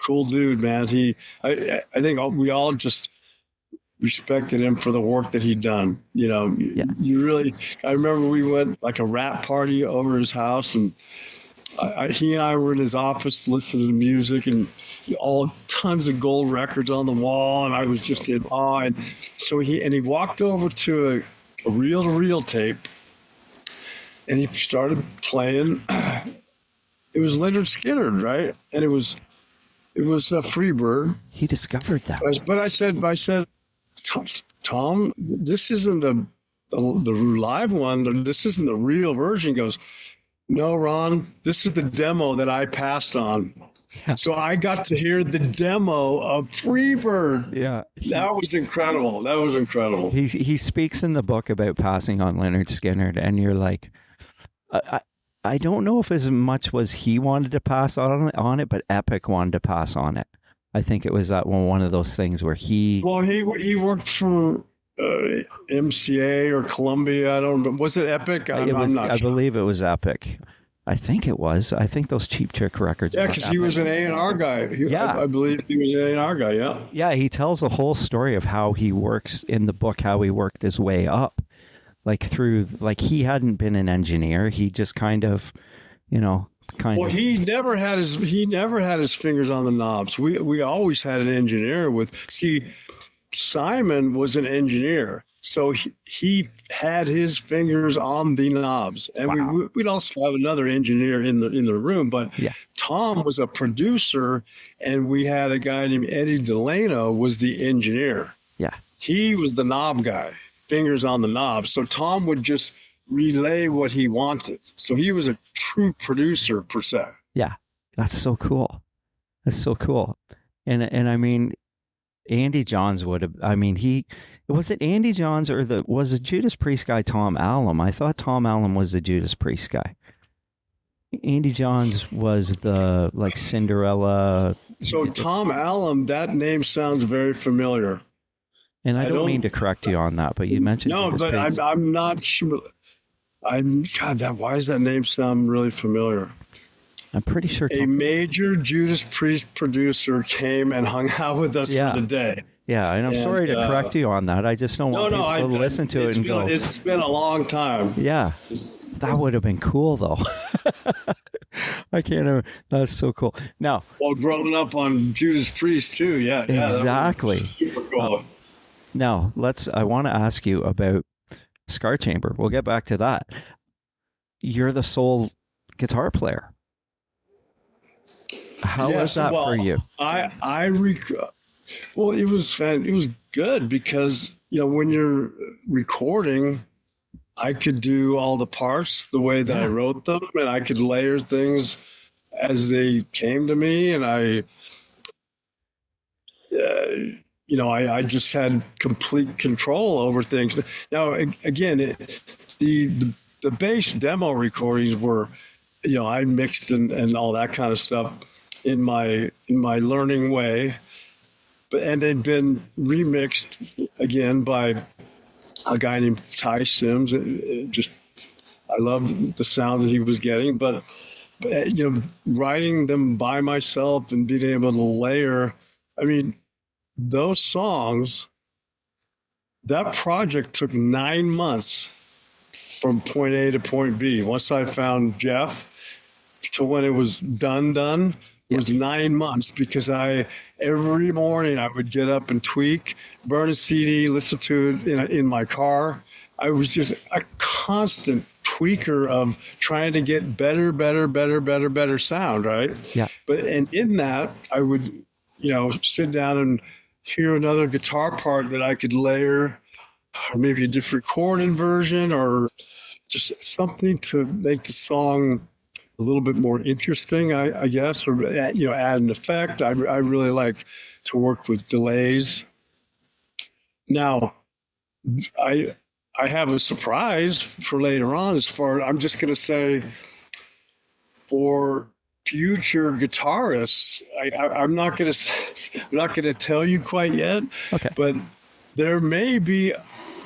cool dude, man. I think we all just respected him for the work that he'd done. Yeah. I remember we went like a rap party over his house, and he and I were in his office listening to music, and all tons of gold records on the wall, and I was just in awe. And so he walked over to a reel-to-reel tape, and he started playing. It was Leonard Skinner, right? And it was Freebird. He discovered that. But I said, Tom, this isn't the live one. This isn't the real version. He goes, no, Ron, this is the demo that I passed on. Yeah. So I got to hear the demo of Freebird. Yeah. That was incredible. He speaks in the book about passing on Leonard Skinner, and you're like, I don't know if as much was he wanted to pass on it, but Epic wanted to pass on it. I think it was one of those things where he... Well, he worked for MCA or Columbia. I don't know. Was it Epic? I'm not I sure. believe it was Epic. I think it was. I think those Cheap Trick records. Yeah, were because Epic. he was an A&R guy. Yeah. I believe he was an A&R guy, yeah. Yeah, he tells a whole story of how he works in the book, how he worked his way up. Like he hadn't been an engineer. He just kind of, Well, he never had his fingers on the knobs. We always had an engineer Simon was an engineer. So he had his fingers on the knobs, and Wow. we'd also have another engineer in the room. But Yeah. Tom was a producer, and we had a guy named Eddie Delano was the engineer. Yeah. He was the knob guy, fingers on the knobs. So Tom would just relay what he wanted. So he was a true producer per se. Yeah. That's so cool. That's so cool. And I mean, Andy Johns would have, was it Andy Johns or was the Judas Priest guy Tom Allum? I thought Tom Allum was the Judas Priest guy. Andy Johns was the Cinderella. So Tom Allum, that name sounds very familiar. And I don't mean to correct you on that, but you mentioned No, Judas but Priest. I'm not sure. Why does that name sound really familiar? I'm pretty sure. A major Judas Priest producer came and hung out with us Yeah. for the day. Yeah, and I'm sorry to correct you on that. I just don't want people to listen to it and go. It's been a long time. Yeah, that would have been cool though. I can't. That's so cool. Now, Well, growing up on Judas Priest too, yeah. exactly. That was super cool. Now, I want to ask you about Scar Chamber. We'll get back to that. You're the sole guitar player. How was that for you? Well, it was good because when you're recording, I could do all the parts the way that I wrote them, and I could layer things as they came to me, and I just had complete control over things. Now, again, the bass demo recordings were, I mixed and all that kind of stuff in my learning way, and they'd been remixed again by a guy named Ty Sims. I loved the sound that he was getting, but writing them by myself and being able to layer, those songs, that project took 9 months from point A to point B. Once I found Jeff to when it was done, it was 9 months because every morning I would get up and tweak, burn a CD, listen to it in my car. I was just a constant tweaker of trying to get better sound, right? Yeah. And in that, I would, sit down and hear another guitar part that I could layer, or maybe a different chord version, or just something to make the song a little bit more interesting, I guess, or add an effect. I really like to work with delays. Now, I have a surprise for later on. I'm just going to say, for future guitarists, I'm not going to tell you quite yet. Okay. But there may be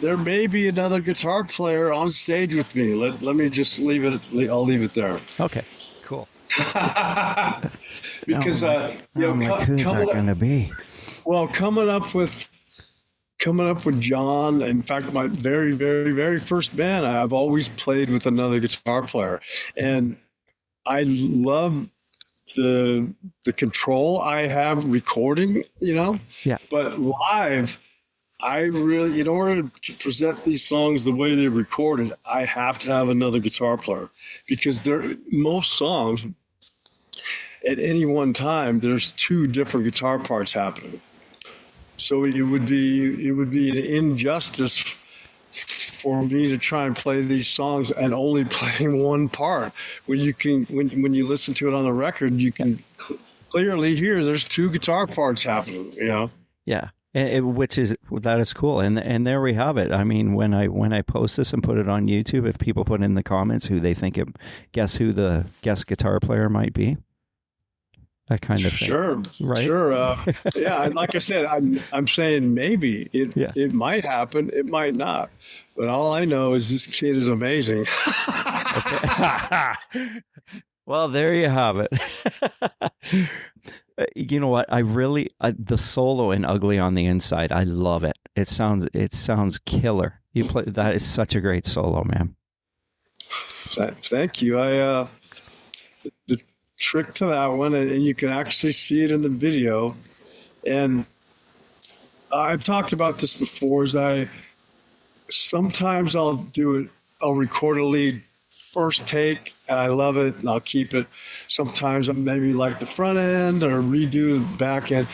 another guitar player on stage with me. Let me just leave it. I'll leave it there. Okay, cool. Because who's that going to be? well, coming up with John. In fact, my very, very, very first band, I've always played with another guitar player, and I love the control I have recording. Yeah. But live, I really, in order to present these songs the way they're recorded, I have to have another guitar player, because most songs at any one time, there's two different guitar parts happening. So it would be an injustice for me to try and play these songs and only playing one part. When you listen to it on the record, you can clearly hear there's two guitar parts happening. Yeah. That is cool, and there we have it. When I post this and put it on YouTube, if people put in the comments who they think guess who the guest guitar player might be. that kind of thing. Sure, Right? sure. Yeah, and like I said, I'm saying maybe it might happen, it might not, but all I know is this kid is amazing. Well, there you have it. You know what? The solo in "Ugly on the Inside." I love it. It sounds killer. You play that is such a great solo, man. Thank you. The trick to that one, and you can actually see it in the video. And I've talked about this before. Sometimes I'll record a lead first take, and I love it, and I'll keep it. Sometimes I maybe like the front end or redo the back end.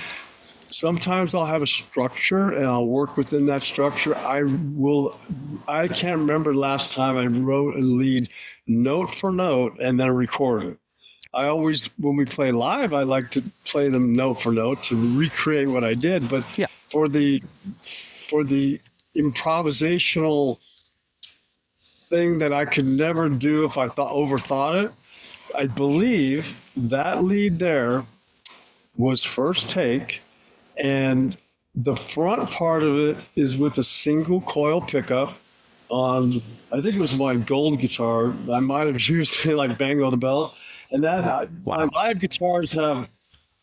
Sometimes I'll have a structure and I'll work within that structure. I can't remember the last time I wrote a lead note for note and then recorded it. I always, when we play live, I like to play them note for note to recreate what I did. But yeah. for the improvisational thing that I could never do if I overthought it, I believe that lead there was first take, and the front part of it is with a single coil pickup on, I think it was my gold guitar. I might have used it like Bang on the Bell. And that my live guitars have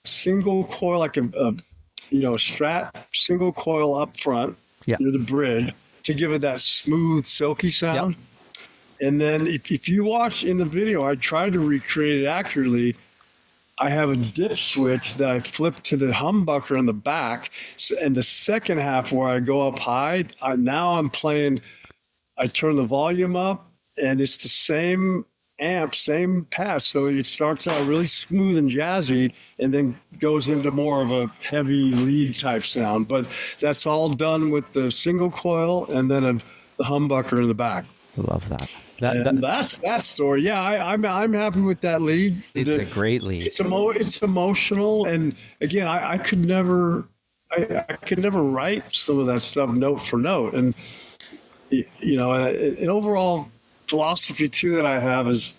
single coil, like a Strat single coil up front near the bridge to give it that smooth, silky sound. Yep. And then if you watch in the video, I tried to recreate it accurately. I have a dip switch that I flip to the humbucker in the back, and the second half where I go up high, now I'm playing, I turn the volume up, and it's the same amp, same pass. So it starts out really smooth and jazzy and then goes into more of a heavy lead type sound. But that's all done with the single coil and then the humbucker in the back. I love that. That's that story. Yeah, I'm happy with that lead. It's a great lead. It's emotional, and again, I could never write some of that stuff note for note. And an overall philosophy too that I have is,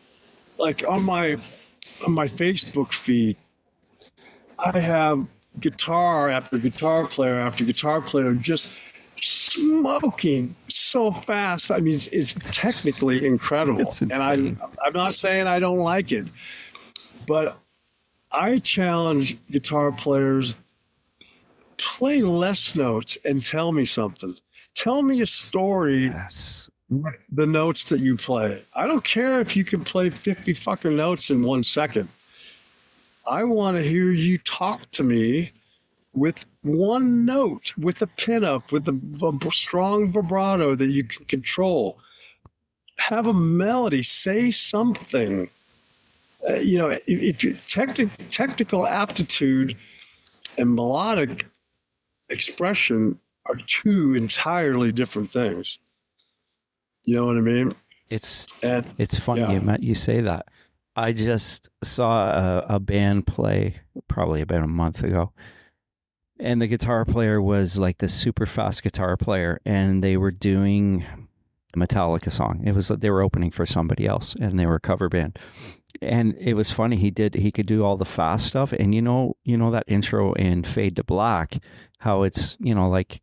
like, on my Facebook feed, I have guitar after guitar player after guitar player just smoking so fast. I mean, it's technically incredible. And I'm not saying I don't like it, but I challenge guitar players, play less notes and tell me something. Tell me a story. Yes. The notes that you play. I don't care if you can play 50 fucking notes in 1 second. I want to hear you talk to me with one note, with a pinup, with a strong vibrato that you can control. Have a melody, say something. If your technical aptitude and melodic expression are two entirely different things. You know what I mean? It's funny you say that. I just saw a band play probably about a month ago, and the guitar player was like the super fast guitar player, and they were doing a Metallica song. They were opening for somebody else, and they were a cover band. And it was funny. He could do all the fast stuff, and you know that intro in Fade to Black, how it's like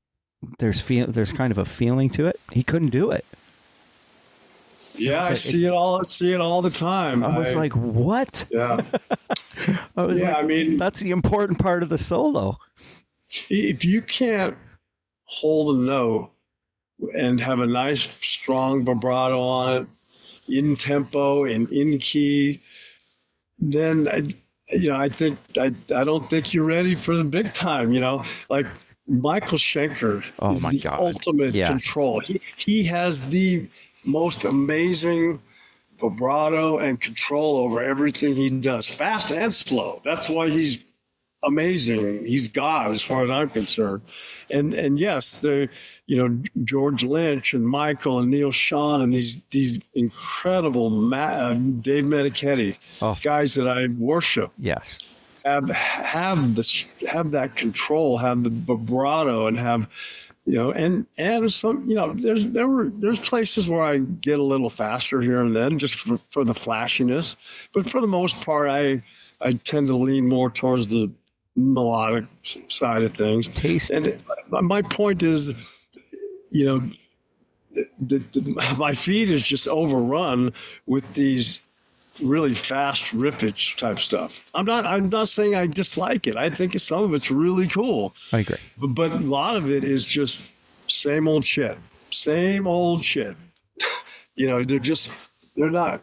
there's kind of a feeling to it. He couldn't do it. Yeah, I see it all the time. I was like, what? Yeah. I was like, I mean, that's the important part of the solo. If you can't hold a note and have a nice, strong vibrato on it, in tempo and in key, then I don't think you're ready for the big time. Like Michael Schenker is the ultimate control. He has the most amazing vibrato and control over everything he does, fast and slow. That's why he's amazing. He's God as far as I'm concerned. And yes, George Lynch and Michael and Neil Schon and these incredible Dave Menichetti, guys that I worship. Yes. Have that control, have the vibrato, and have and some, there's places where I get a little faster here and then just for the flashiness, but for the most part, I tend to lean more towards the melodic side of things. Taste. And my point is, you know, my feed is just overrun with these really fast riffage type stuff. I'm not saying I dislike it. I think some of it's really cool. I agree. But a lot of it is just same old shit. Same old shit. You know, they're not.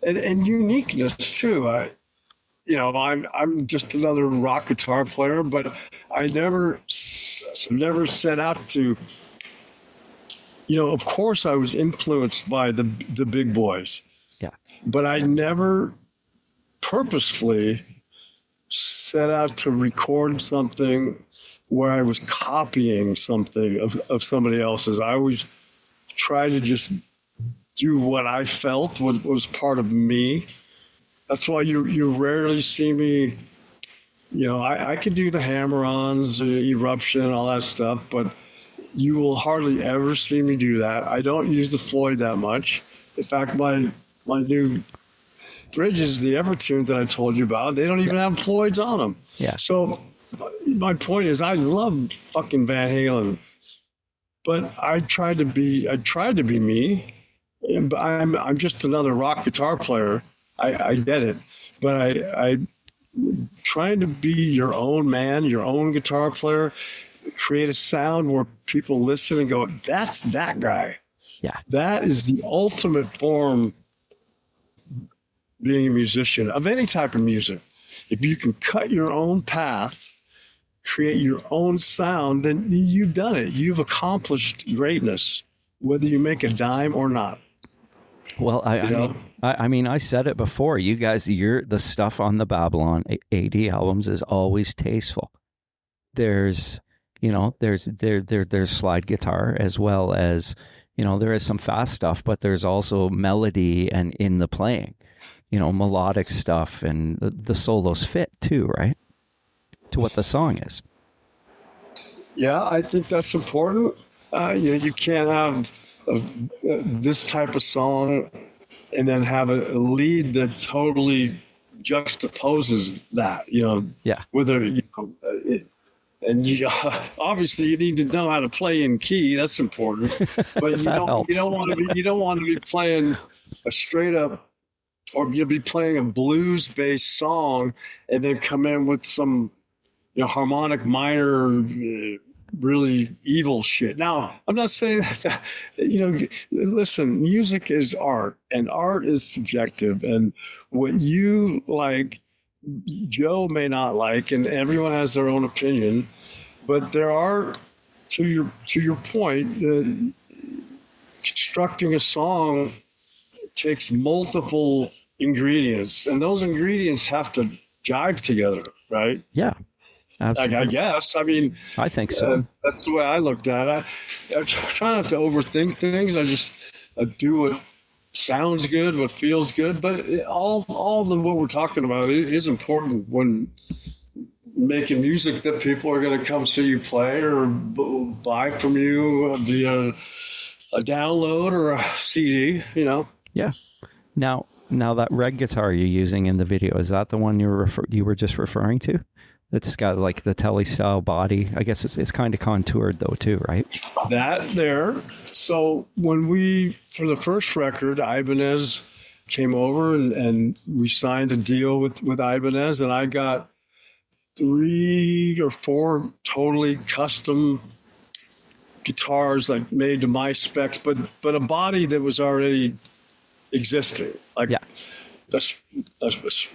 And uniqueness too. I'm just another rock guitar player, but I never set out to, you know, of course I was influenced by the big boys. Yeah. But I never purposefully set out to record something where I was copying something of somebody else's. I always tried to just do what I felt was part of me. That's why you rarely see me, you know, I could do the hammer-ons, eruption, all that stuff, but you will hardly ever see me do that. I don't use the Floyd that much. In fact, my new bridges, the Evertunes that I told you about, they don't even have Floyds on them. Yeah. So my point is, I love fucking Van Halen, but I tried to be me. But I'm just another rock guitar player. I get it, but I trying to be your own man, your own guitar player, create a sound where people listen and go, "That's that guy." Yeah. That is the ultimate form being a musician of any type of music. If you can cut your own path, create your own sound, then you've done it. You've accomplished greatness, whether you make a dime or not. Well, I mean, I said it before. You guys, the stuff on the Babylon A.D. albums is always tasteful. There's slide guitar as well as, you know, there is some fast stuff, but there's also melody and in the playing, you know, melodic stuff, and the solos fit too, right? To what the song is. Yeah, I think that's important. You can't have this type of song and then have a lead that totally juxtaposes that, you know. Yeah. Whether, you know, obviously you need to know how to play in key. That's important. But you don't want to be playing a straight up, or you'll be playing a blues based song and then come in with some, you know, harmonic minor, really evil shit. Now, I'm not saying that, you know, listen, music is art and art is subjective, and what you like, Joe may not like, and everyone has their own opinion, but there are, to your point, constructing a song takes multiple ingredients, and those ingredients have to jive together, right? Yeah. Absolutely. I guess. I mean, I think so. That's the way I looked at it. I try not to overthink things. I just do what sounds good, what feels good. But all of what we're talking about is important when making music that people are going to come see you play or buy from you via a download or a CD. You know. Yeah. Now that red guitar you're using in the video, is that the one you were just referring to? It's got like the telly style body. I guess it's kind of contoured though too, right? That there. So when for the first record, Ibanez came over and we signed a deal with Ibanez, and I got 3 or 4 totally custom guitars, like made to my specs, but a body that was already existing. Like, yeah.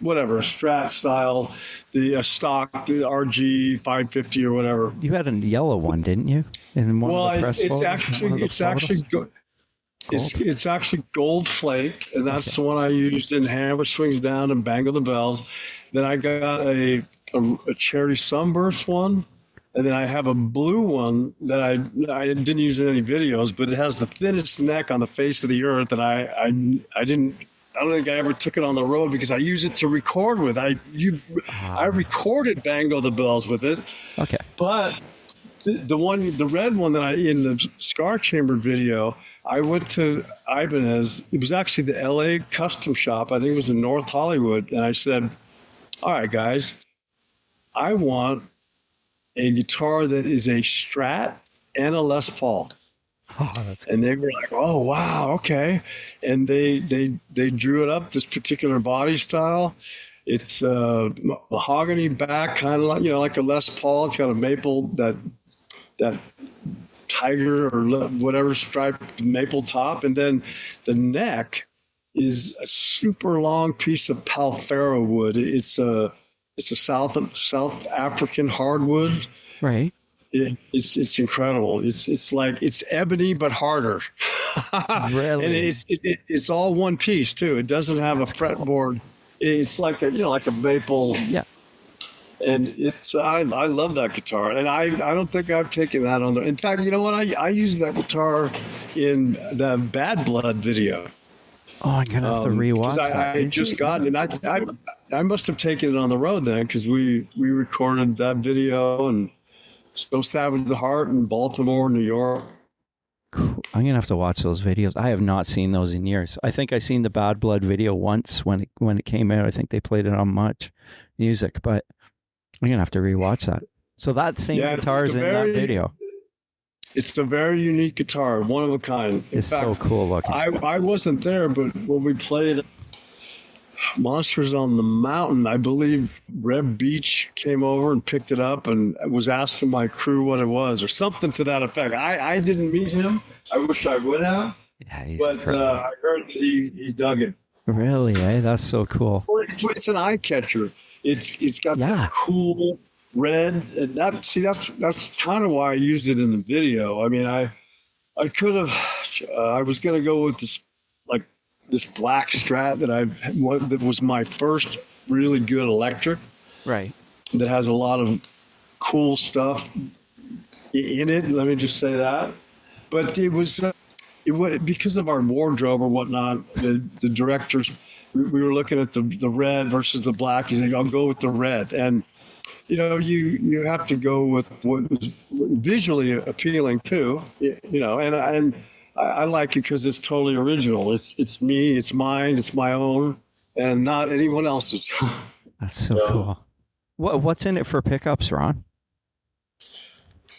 Whatever, a Strat style, the stock, the RG 550 or whatever. You had a yellow one, didn't you? It's actually gold flake, and that's the one I used in Hammer Swings Down and Bangle the Bells. Then I got a cherry sunburst one, and then I have a blue one that I didn't use in any videos, but it has the thinnest neck on the face of the earth, and I don't think I ever took it on the road because I use it to record with. I recorded Bango the Bells with it. Okay. But the red one that in the Scar Chamber video, I went to Ibanez. It was actually the LA custom shop. I think it was in North Hollywood. And I said, all right, guys, I want a guitar that is a Strat and a Les Paul. Oh, that's And they were like, "Oh wow, okay." And they drew it up this particular body style. It's mahogany back, kind of like like a Les Paul. It's got a maple that tiger or whatever striped maple top, and then the neck is a super long piece of palfaro wood. It's a South African hardwood. right. It's incredible. It's like it's ebony but harder. Really? And it's all one piece too. It doesn't have a fretboard. It's like a maple. Yeah. And I love that guitar, and I don't think I've taken that on there. In fact, you know what? I used that guitar in the Bad Blood video. Oh, I'm gonna have to rewatch 'Cause that. I had just gotten it. I must have taken it on the road then, because we recorded that video and So Savage the Heart in Baltimore, New York. Cool. I'm gonna have to watch those videos. I have not seen those in years. I think I seen the Bad Blood video once when it came out. I think they played it on Much Music, but I'm gonna have to rewatch that. So that same guitar is in that video. It's a very unique guitar, one of a kind. It's so cool looking. I wasn't there, but when we played Monsters on the Mountain, I believe Reb Beach came over and picked it up and was asking my crew what it was or something to that effect. I didn't meet him. I wish I would have. Yeah, But I heard that he dug it. Really, eh? That's so cool. It's an eye catcher. It's got that cool red, and that's kind of why I used it in the video. I mean, I could have. I was gonna go with this black Strat that was my first really good electric. Right. That has a lot of cool stuff in it. Let me just say that. But it was because of our wardrobe or whatnot. The directors, we were looking at the red versus the black. He's like, "I'll go with the red," and you have to go with what was visually appealing too. And I like it because it's totally original. It's me, it's mine, it's my own, and not anyone else's. That's so cool. What's in it for pickups, Ron?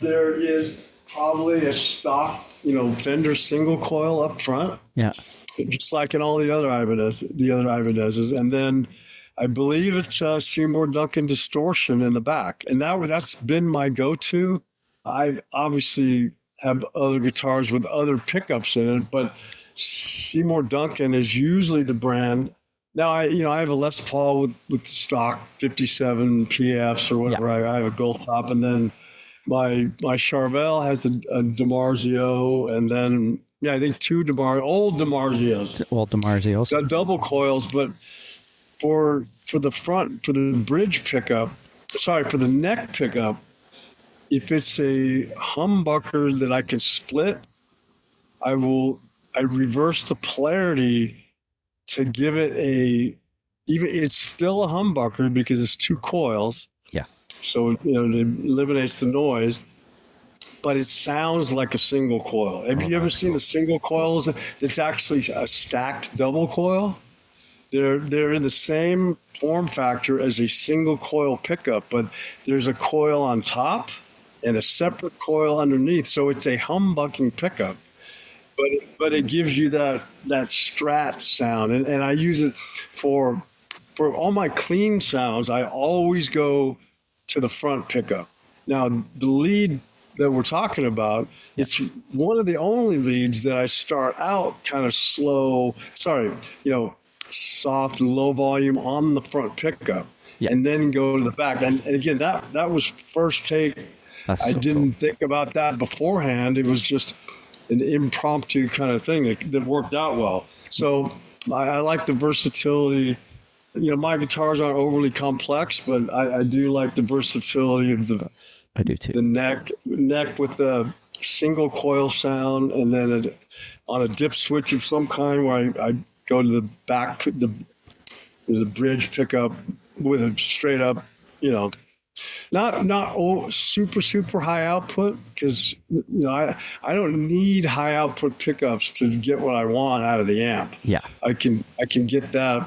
There is probably a stock, Fender single coil up front. Yeah. Just like in all the other Ibanez's. And then I believe it's Seymour Duncan distortion in the back. And that's been my go-to. I obviously have other guitars with other pickups in it, but Seymour Duncan is usually the brand. Now I have a Les Paul with stock 57 PFs or whatever. Yeah. I have a gold top, and then my Charvel has a DiMarzio, and then I think old DiMarzios. Old DiMarzios. Got double coils, but for the bridge pickup, for the neck pickup, if it's a humbucker that I can split, I reverse the polarity to give it it's still a humbucker because it's two coils. Yeah. So, it eliminates the noise, but it sounds like a single coil. Have you ever seen the single coils? It's actually a stacked double coil. They're in the same form factor as a single coil pickup, but there's a coil on top and a separate coil underneath. So it's a humbucking pickup, but it gives you that Strat sound. And I use it for all my clean sounds. I always go to the front pickup. Now, the lead that we're talking about, it's one of the only leads that I start out kind of slow, soft, low volume on the front pickup, and then go to the back. And again, that was first take. I didn't think about that beforehand. It was just an impromptu kind of thing that worked out well. So I like the versatility. My guitars aren't overly complex, but I do like the versatility of I do too. The neck with the single coil sound, and then on a dip switch of some kind where I go to the back, the bridge pickup with a straight up, not super high output, because I don't need high output pickups to get what I want out of the amp. Yeah, I can get that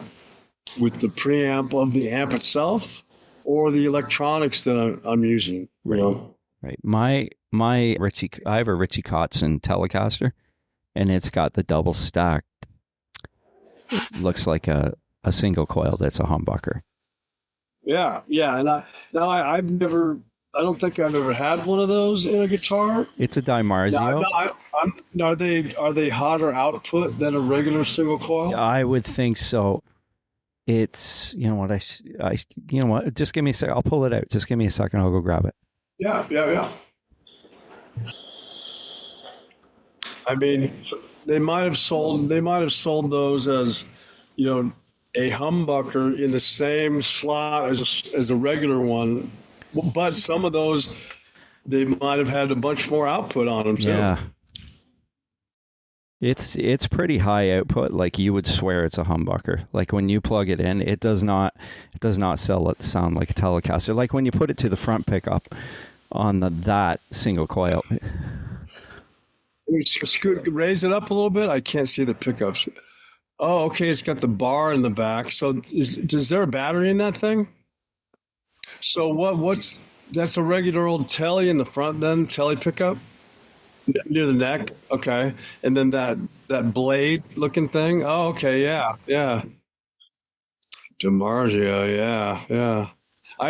with the preamp of the amp itself or the electronics that I'm using. You know? Right. My Richie, I have a Richie Kotzen Telecaster, and it's got the double stacked. Looks like a single coil that's a humbucker. Yeah, and I've never. I don't think I've ever had one of those in a guitar. It's a Dimarzio. Are they hotter output than a regular single coil? I would think so. It's, you know what, you know what, just give me a second. I'll pull it out. Just give me a second. I'll go grab it. Yeah. I mean, they might have sold those as, you know, a humbucker in the same slot as a regular one, but some of those they might have had a bunch more output on them too. Yeah. It's pretty high output. Like, you would swear it's a humbucker. Like, when you plug it in, it does not sound like a Telecaster. Like, when you put it to the front pickup on that single coil. Raise it up a little bit. I can't see the pickups. Oh, okay. It's got the bar in the back. So is there a battery in that thing? So that's a regular old Tele in the front then? Tele pickup? Near the neck? Okay. And then that blade looking thing? Oh, okay. Yeah. DiMarzio. Yeah.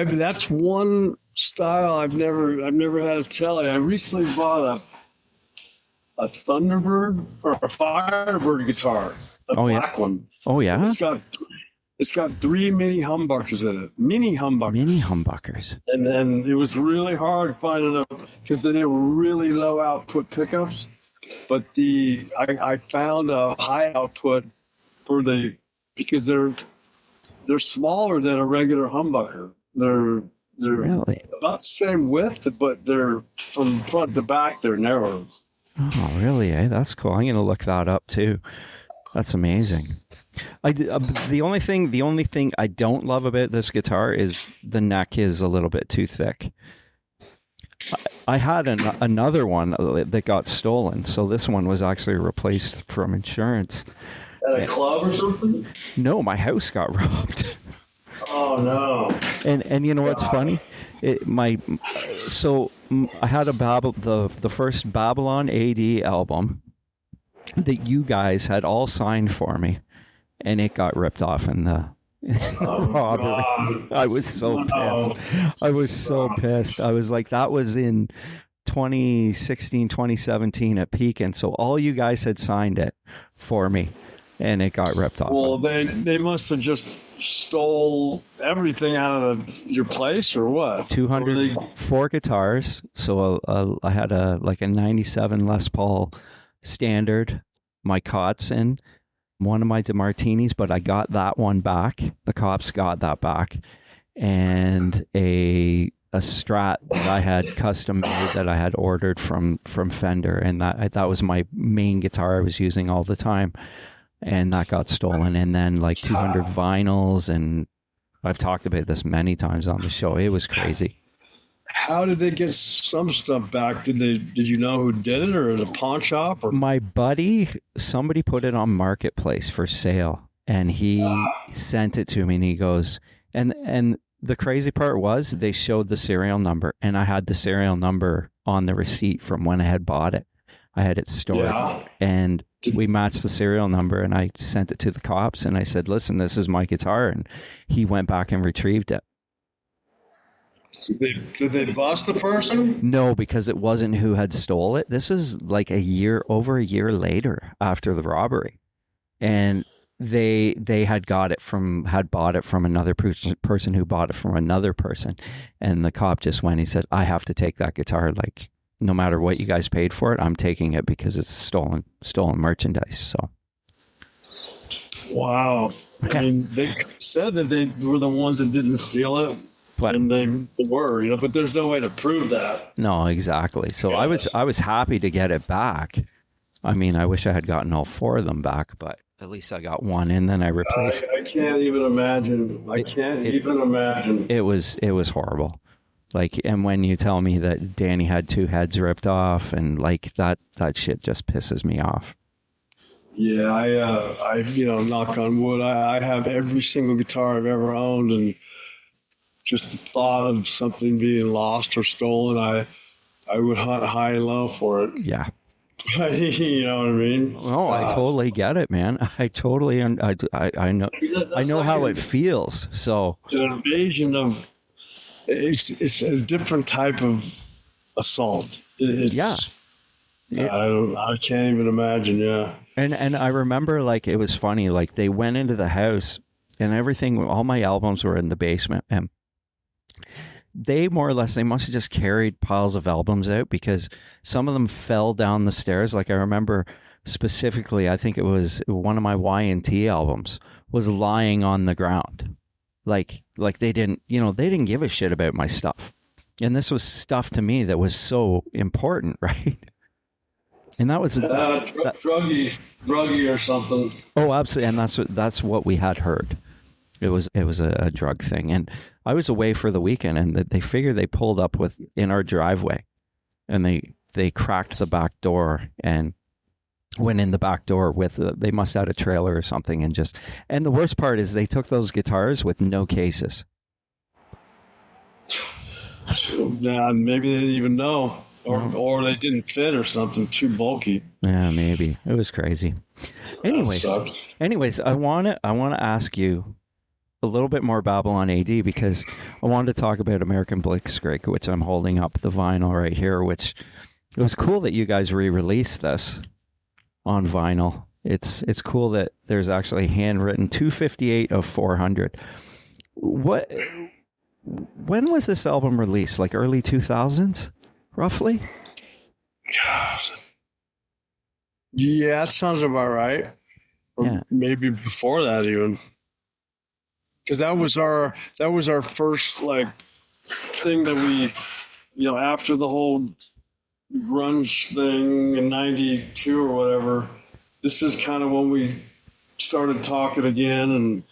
That's one style I've never had a Tele. I recently bought a Thunderbird or a Firebird guitar. Black one. Oh yeah. It's got 3 mini humbuckers in it. Mini humbuckers. And then it was really hard finding them because they were really low output pickups. But I found a high output because they're smaller than a regular humbucker. They're really about the same width, but they're from front to back they're narrow. Oh, really? That's cool. I'm gonna look that up too. That's amazing. The only thing I don't love about this guitar is the neck is a little bit too thick. I had another one that got stolen, so this one was actually replaced from insurance. At a club or something? No, my house got robbed. Oh no! And you know what's funny? I had the first Babylon A.D. album that you guys had all signed for me, and it got ripped off in the robbery. God. I was so pissed. I was like, that was in 2016, 2017 at Pekin, so all you guys had signed it for me, and it got ripped off. Well, they must have just stole everything out of your place, or what? 4 guitars. So I had a 97 Les Paul Standard, my Kotzen, one of my DeMartinis, but I got that one back. The cops got that back, and a Strat that I had custom made that I had ordered from Fender, and that was my main guitar I was using all the time, and that got stolen. And then 200 vinyls, and I've talked about this many times on the show. It was crazy. How did they get some stuff back? Did you know who did it, or at a pawn shop? Or? My buddy, somebody put it on Marketplace for sale, and he sent it to me, and he goes, and the crazy part was they showed the serial number, and I had the serial number on the receipt from when I had bought it. I had it stored, and we matched the serial number, and I sent it to the cops, and I said, listen, this is my guitar, and he went back and retrieved it. Did they bust the person? No, because it wasn't who had stole it. This is over a year later after the robbery, and they had bought it from another person who bought it from another person, and the cop just went. He said, "I have to take that guitar. No matter what you guys paid for it, I'm taking it because it's stolen merchandise." So, wow. I mean, they said that they were the ones that didn't steal it. And they were, but there's no way to prove that. No, exactly. So I was happy to get it back. I mean, I wish I had gotten all 4 of them back, but at least I got one, and then I replaced. I can't even imagine. It was horrible. And when you tell me that Danny had 2 heads ripped off, and that shit just pisses me off. Yeah, knock on wood, I have every single guitar I've ever owned, and just the thought of something being lost or stolen, I would hunt high and low for it. Yeah. You know what I mean? Oh, I totally get it, man. I totally, I know, I know how it feels. So it's an invasion of, it's a different type of assault. Yeah. I can't even imagine. Yeah. And I remember, like, it was funny, like they went into the house and everything, all my albums were in the basement, and they more or less, they must have just carried piles of albums out because some of them fell down the stairs. Like I remember specifically, I think it was one of my Y&T albums was lying on the ground. Like they didn't, they didn't give a shit about my stuff. And this was stuff to me that was so important, right? And that was druggy or something. Oh, absolutely. And that's what we had heard. It was a drug thing. And I was away for the weekend, and they figured they pulled up in our driveway, and they cracked the back door and went in the back door they must have had a trailer or something, and the worst part is they took those guitars with no cases. Yeah, maybe they didn't even know. Or they didn't fit or something, too bulky. Yeah, maybe. It was crazy. Anyways, I want to ask you a little bit more Babylon A.D. because I wanted to talk about American Blitzkrieg, which I'm holding up the vinyl right here, which it was cool that you guys re-released this on vinyl. It's cool that there's actually handwritten 258 of 400. When was this album released? Like early 2000s? Roughly? Yeah, that sounds about right. Or maybe before that even. Because that was our first like thing that we, after the whole grunge thing in '92 or whatever, this is kind of when we started talking again and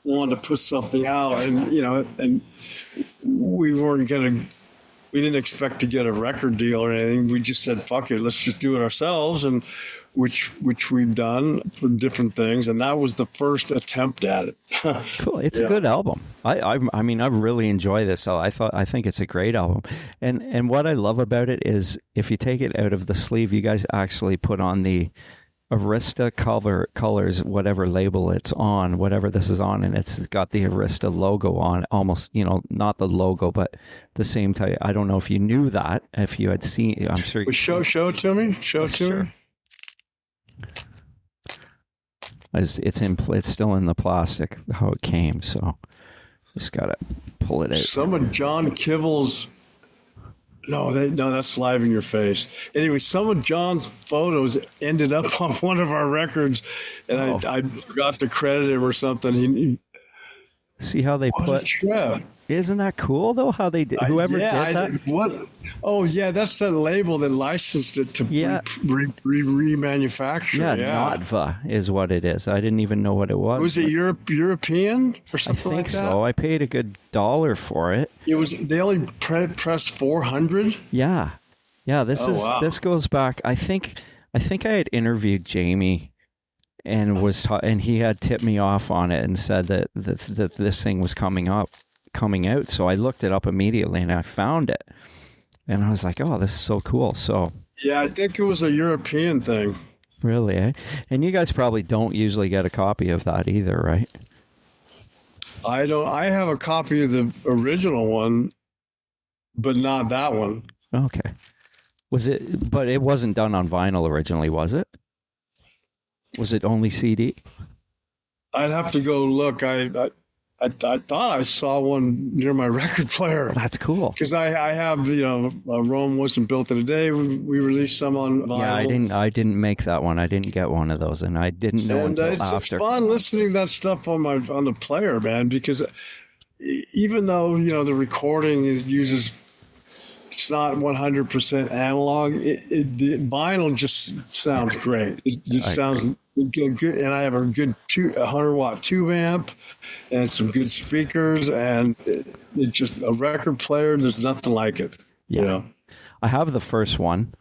wanted to put something out, and we didn't expect to get a record deal or anything. We just said, fuck it, let's just do it ourselves, and which we've done for different things, and that was the first attempt at it. Cool. It's a good album. I mean, I really enjoy this. So I think it's a great album. And what I love about it is if you take it out of the sleeve, you guys actually put on the Arista colors, whatever label it's on, whatever this is on, and it's got the Arista logo on, almost, not the logo, but the same type. I don't know if you knew that, if you had seen, I'm sure. Show it to me. Show it to me. It's still in the plastic, how it came, so just gotta pull it out. Some of John Kivel's. No, that's live in your face. Anyway, some of John's photos ended up on one of our records, and I forgot to credit him or something. See how they put? Isn't that cool though? How they did? Whoever did that? What? Oh yeah, that's the label that licensed it to remanufacture. Yeah, Notva is what it is. I didn't even know what it was. Was it European or something like that? I think so. I paid a good $1 for it. It was. They only pressed 400. Yeah. This goes back. I think I had interviewed Jamie and he had tipped me off on it and said that this thing was coming out. So I looked it up immediately and I found it, and I was like, oh, this is so cool. So yeah, I think it was a European thing. Really, eh? And you guys probably don't usually get a copy of that either, right? I don't. I have a copy of the original one, but not that one. Okay. But it wasn't done on vinyl originally, was it? Was it only CD? I'd have to go look. I thought I saw one near my record player. Well, that's cool. Because I have, Rome wasn't built in a day. We released some on vinyl. Yeah, I didn't make that one. I didn't get one of those, and I didn't know until after. It's fun listening to that stuff on the player, man. Because even though the recording it's not 100% analog. The vinyl just sounds great. It just sounds good, and I have a good 100-watt tube amp and some good speakers, and it's just a record player. There's nothing like it. Yeah. I have the first one,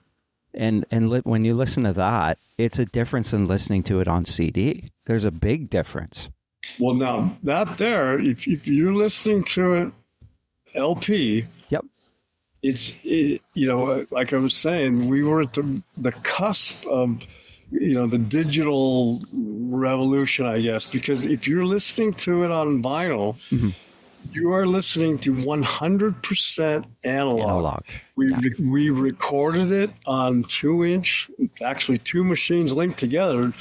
When you listen to that, it's a difference in listening to it on CD. There's a big difference. Well, now that there, if you're listening to it LP, Yep. Like I was saying, we were at the cusp of, the digital revolution, I guess, because if you're listening to it on vinyl, you are listening to 100% analog. We recorded it on 2-inch, actually 2 machines linked together,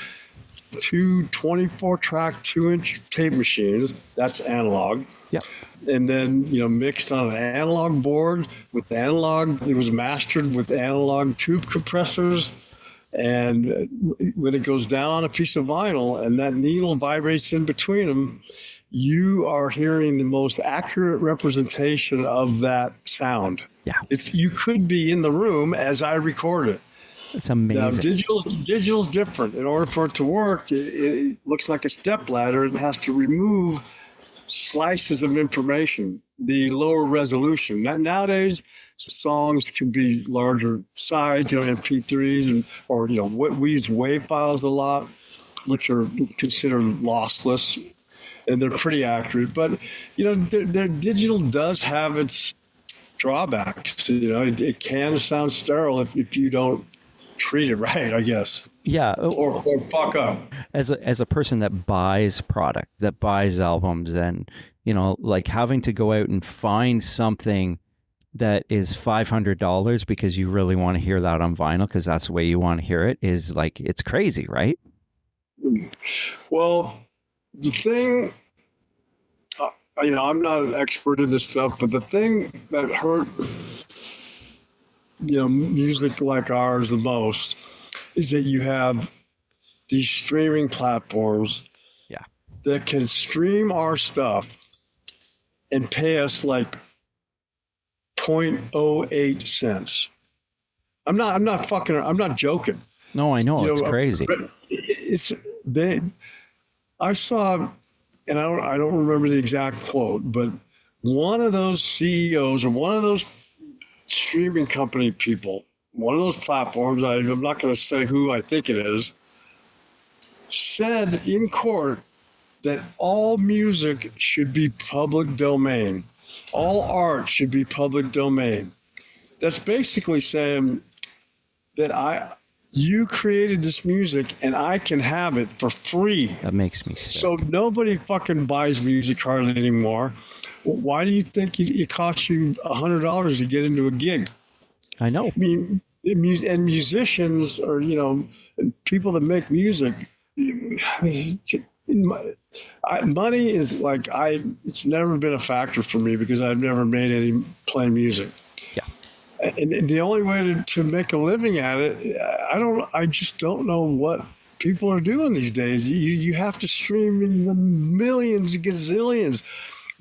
2 24-track 2-inch tape machines. That's analog. Yep. And then, mixed on an analog board with analog. It was mastered with analog tube compressors. And when it goes down on a piece of vinyl and that needle vibrates in between them, you are hearing the most accurate representation of that sound. Yeah. You could be in the room as I record it. It's amazing. Now, digital's different. In order for it to work, it looks like a stepladder. It has to remove slices of information, the lower resolution. Nowadays, songs can be larger size, MP3s, or we use WAV files a lot, which are considered lossless, and they're pretty accurate. But their digital does have its drawbacks. It can sound sterile if you don't treat it right, I guess. Yeah. Or fuck up. As a person that buys product, that buys albums, and like having to go out and find something that is $500 because you really want to hear that on vinyl because that's the way you want to hear it, is like, it's crazy, right? Well, the thing, I'm not an expert in this stuff, but the thing that hurt, music like ours the most is that you have these streaming platforms that can stream our stuff and pay us like 0.08 cents. I'm not joking. No, I know. It's crazy. I saw, and I don't remember the exact quote, but one of those CEOs or one of those streaming company people, one of those platforms, I'm not going to say who I think it is, said in court that all music should be public domain. All art should be public domain. That's basically saying that you created this music and I can have it for free. That makes me sick. So nobody fucking buys music hardly anymore. Why do you think it costs you $100 to get into a gig? I know. I mean, and musicians or, people that make music, money is like, it's never been a factor for me because I've never made any playing music. Yeah. And the only way to make a living at it, I just don't know what people are doing these days. You have to stream in the millions, gazillions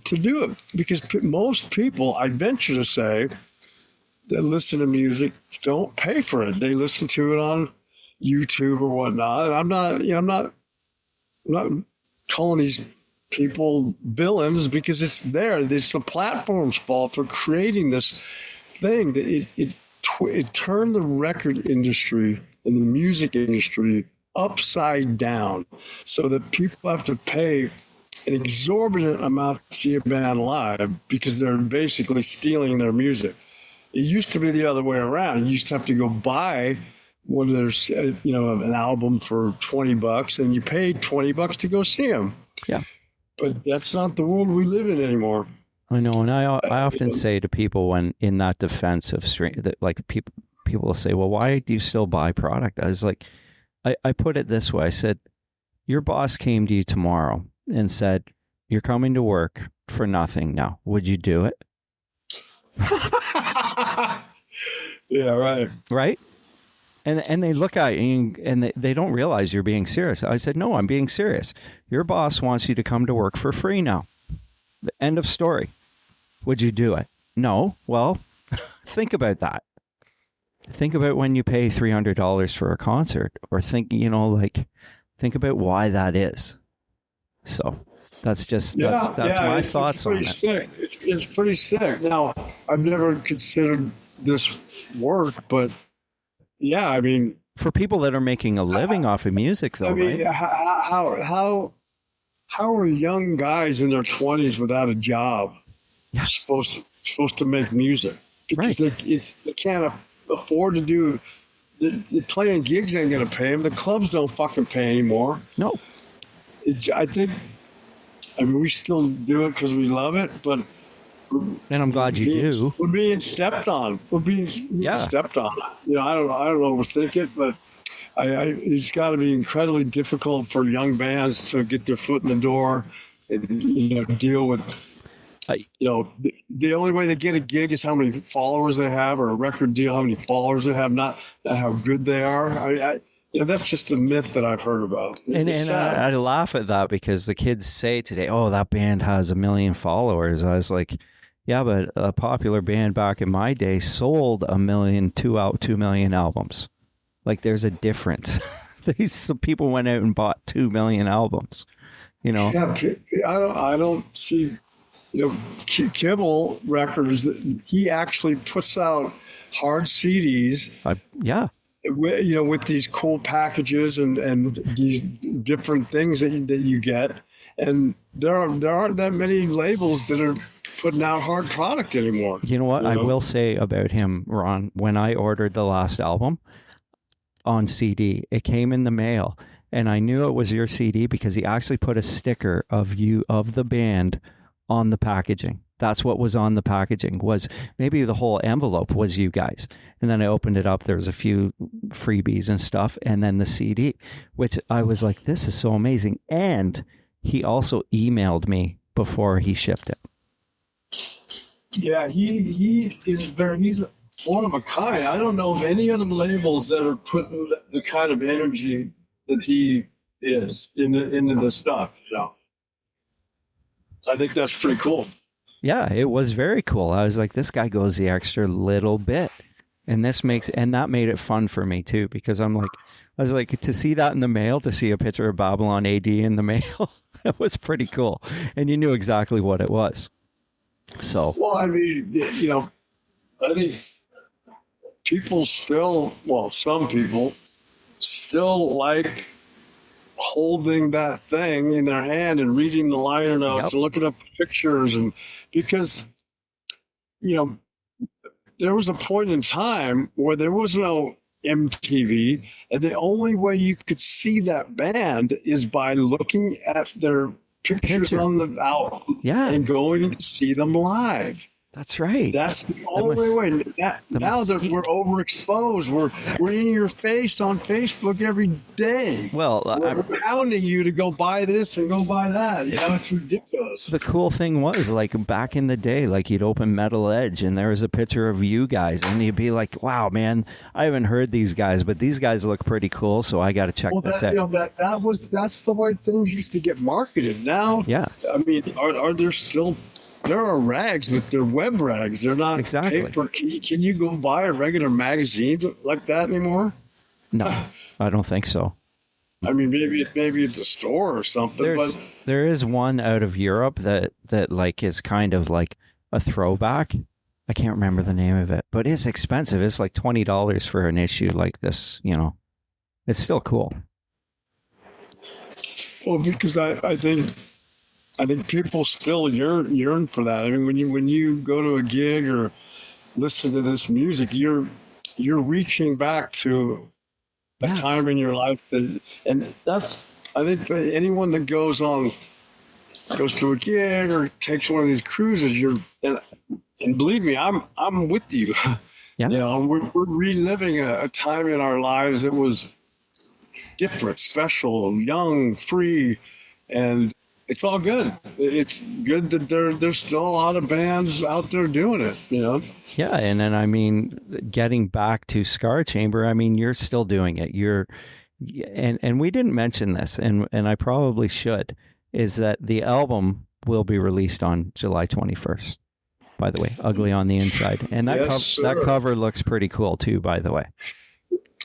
to do it because most people, I venture to say, that listen to music don't pay for it. They listen to it on YouTube or whatnot. And I'm not calling these people villains because it's there. It's the platform's fault for creating this thing that it turned the record industry and the music industry upside down so that people have to pay an exorbitant amount to see a band live because they're basically stealing their music. It used to be the other way around. You used to have to go buy one of their, an album for $20 and you paid $20 to go see them. Yeah. But that's not the world we live in anymore. I know. And I often say to people when in that defense of stream that like people will say, well, why do you still buy product? I was like, I put it this way. I said, your boss came to you tomorrow and said, you're coming to work for nothing now. Would you do it? Yeah, right. Right? And they look at you and they don't realize you're being serious. I said, no, I'm being serious. Your boss wants you to come to work for free now. The end of story. Would you do it? No. Well, think about that. Think about when you pay $300 for a concert or think about why that is. So that's just, that's my thoughts on it. It's pretty sick. Now, I've never considered this work, but yeah, I mean, For people that are making a living off of music, though, I mean, right? how are young guys in their 20s without a job Yeah. supposed to make music? Because Right. they can't afford to do. The playing gigs ain't gonna pay them. The clubs don't fucking pay anymore. No. I think. I mean, we still do it because we love it, but And I'm glad you do. we're being stepped on. We're being stepped on. You know, I don't overthink it, but it's got to be incredibly difficult for young bands to get their foot in the door and, you know, deal with. You know, the only way they get a gig is how many followers they have, or a record deal, how many followers they have, not how good they are. You know, that's just a myth that I've heard about. And I laugh at that because the kids say today, "Oh, that band has 1 million followers." I was like, "Yeah, but a popular band back in my day sold 1 million, 2 million albums. Like, there's a difference." These people went out and bought 2 million albums. You know, Yeah, I don't see. You know, Kivel Records, he actually puts out hard CDs. Yeah, You know, with these cool packages and these different things that you get, and there aren't that many labels that are putting out hard product anymore. you know what I will say about him, Ron. When I ordered the last album on CD, it came in the mail, and I knew it was your CD because he actually put a sticker of the band on the packaging. That's what was on the packaging. Was maybe the whole envelope was you guys. And then I opened it up. There was a few freebies and stuff, and then the CD, which I was like, this is so amazing. And he also emailed me before he shipped it. Yeah, he's one of a kind. I don't know of any other labels that are putting the kind of energy that he is into the stuff. You know, I think that's pretty cool. Yeah, it was very cool. I was like, this guy goes the extra little bit. And that made it fun for me too, because I was like, to see that in the mail, to see a picture of Babylon A.D. in the mail, that was pretty cool. And you knew exactly what it was. So, Well, I mean, you know, I think some people still like holding that thing in their hand and reading the liner notes and looking up pictures, and because, you know, there was a point in time where there was no MTV, and the only way you could see that band is by looking at their pictures on the album and going to see them live. that's right. That's the only way. Now that we're overexposed, we're in your face on Facebook every day. Well, we're hounding you to go buy this and go buy that. You know, it's ridiculous. the cool thing was, like, back in the day, like, you'd open Metal Edge and there was a picture of you guys, and you'd be like, wow, man, I haven't heard these guys, but these guys look pretty cool, so I got to check this out. You know, that's the way things used to get marketed. Now, I mean, are there still? There are rags, but they're web rags. They're not paper. Can you go buy a regular magazine like that anymore? No, I don't think so. I mean, maybe it's a store or something. There is one out of Europe that like is kind of like a throwback. I can't remember the name of it, but it's expensive. It's like $20 for an issue like this. You know, it's still cool. Well, because I think people still yearn for that. I mean, when you go to a gig or listen to this music, you're reaching back to a time in your life and that's, I think, anyone that goes to a gig or takes one of these cruises, and believe me, I'm with you. Yeah. You know, we're reliving a time in our lives that was different, special, young, free, and it's all good. It's good that there's still a lot of bands out there doing it, you know? Yeah, and then, I mean, getting back to Scar Chamber, I mean, you're still doing it. And we didn't mention this, and I probably should, is that the album will be released on July 21st, by the way, Ugly on the Inside. And that cover looks pretty cool too, by the way.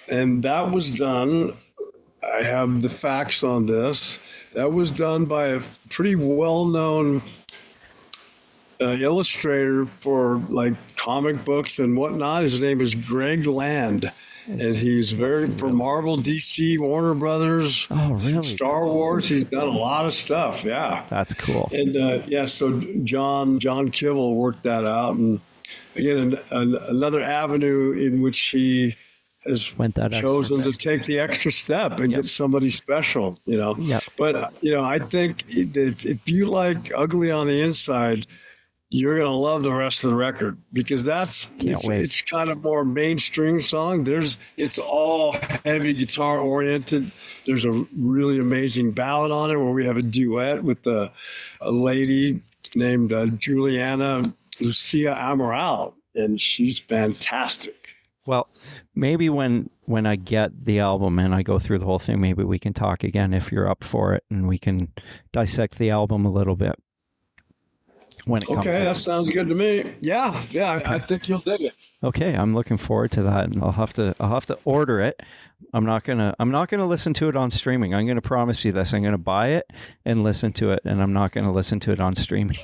And that was done, I have the facts on this, that was done by a pretty well-known illustrator for like comic books and whatnot. His name is Greg Land. and he's very for Marvel, DC, Warner Brothers. Oh, really? Star Wars. He's done a lot of stuff. Yeah, That's cool. and so John Kivel worked that out, and again another avenue in which he has Went that extra chosen to bit. take the extra step and get somebody special, Yep. But I think that if you like Ugly on the Inside, you're gonna love the rest of the record because it's kind of more mainstream song. It's all heavy guitar oriented. There's a really amazing ballad on it where we have a duet with a lady named Juliana Lucia Amaral, and she's fantastic. Well, maybe when I get the album and I go through the whole thing, maybe we can talk again if you're up for it, and we can dissect the album a little bit when it comes Okay, out. that sounds good to me. Yeah, I think you'll dig it. Okay, I'm looking forward to that, and I'll have to order it. I'm not gonna listen to it on streaming. I'm gonna promise you this. I'm gonna buy it and listen to it, and I'm not gonna listen to it on streaming.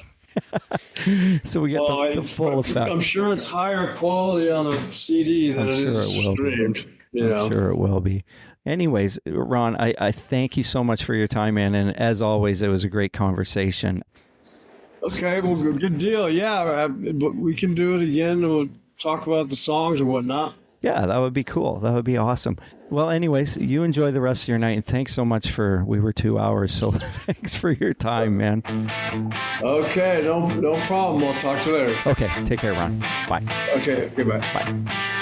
So we get the full effect. I'm sure it's higher quality on a CD than I'm it sure is it will be. streamed. I'm sure it will be. Anyways, Ron, I thank you so much for your time, man. And as always, it was a great conversation. Okay, well, good deal. Yeah, but we can do it again. We'll talk about the songs and whatnot. Yeah, that would be cool. That would be awesome. Well, anyways, you enjoy the rest of your night, and thanks so much we were 2 hours, so thanks for your time, man. Okay, no problem. I'll talk to you later. Okay, take care, Ron. Bye. Okay, goodbye. Bye.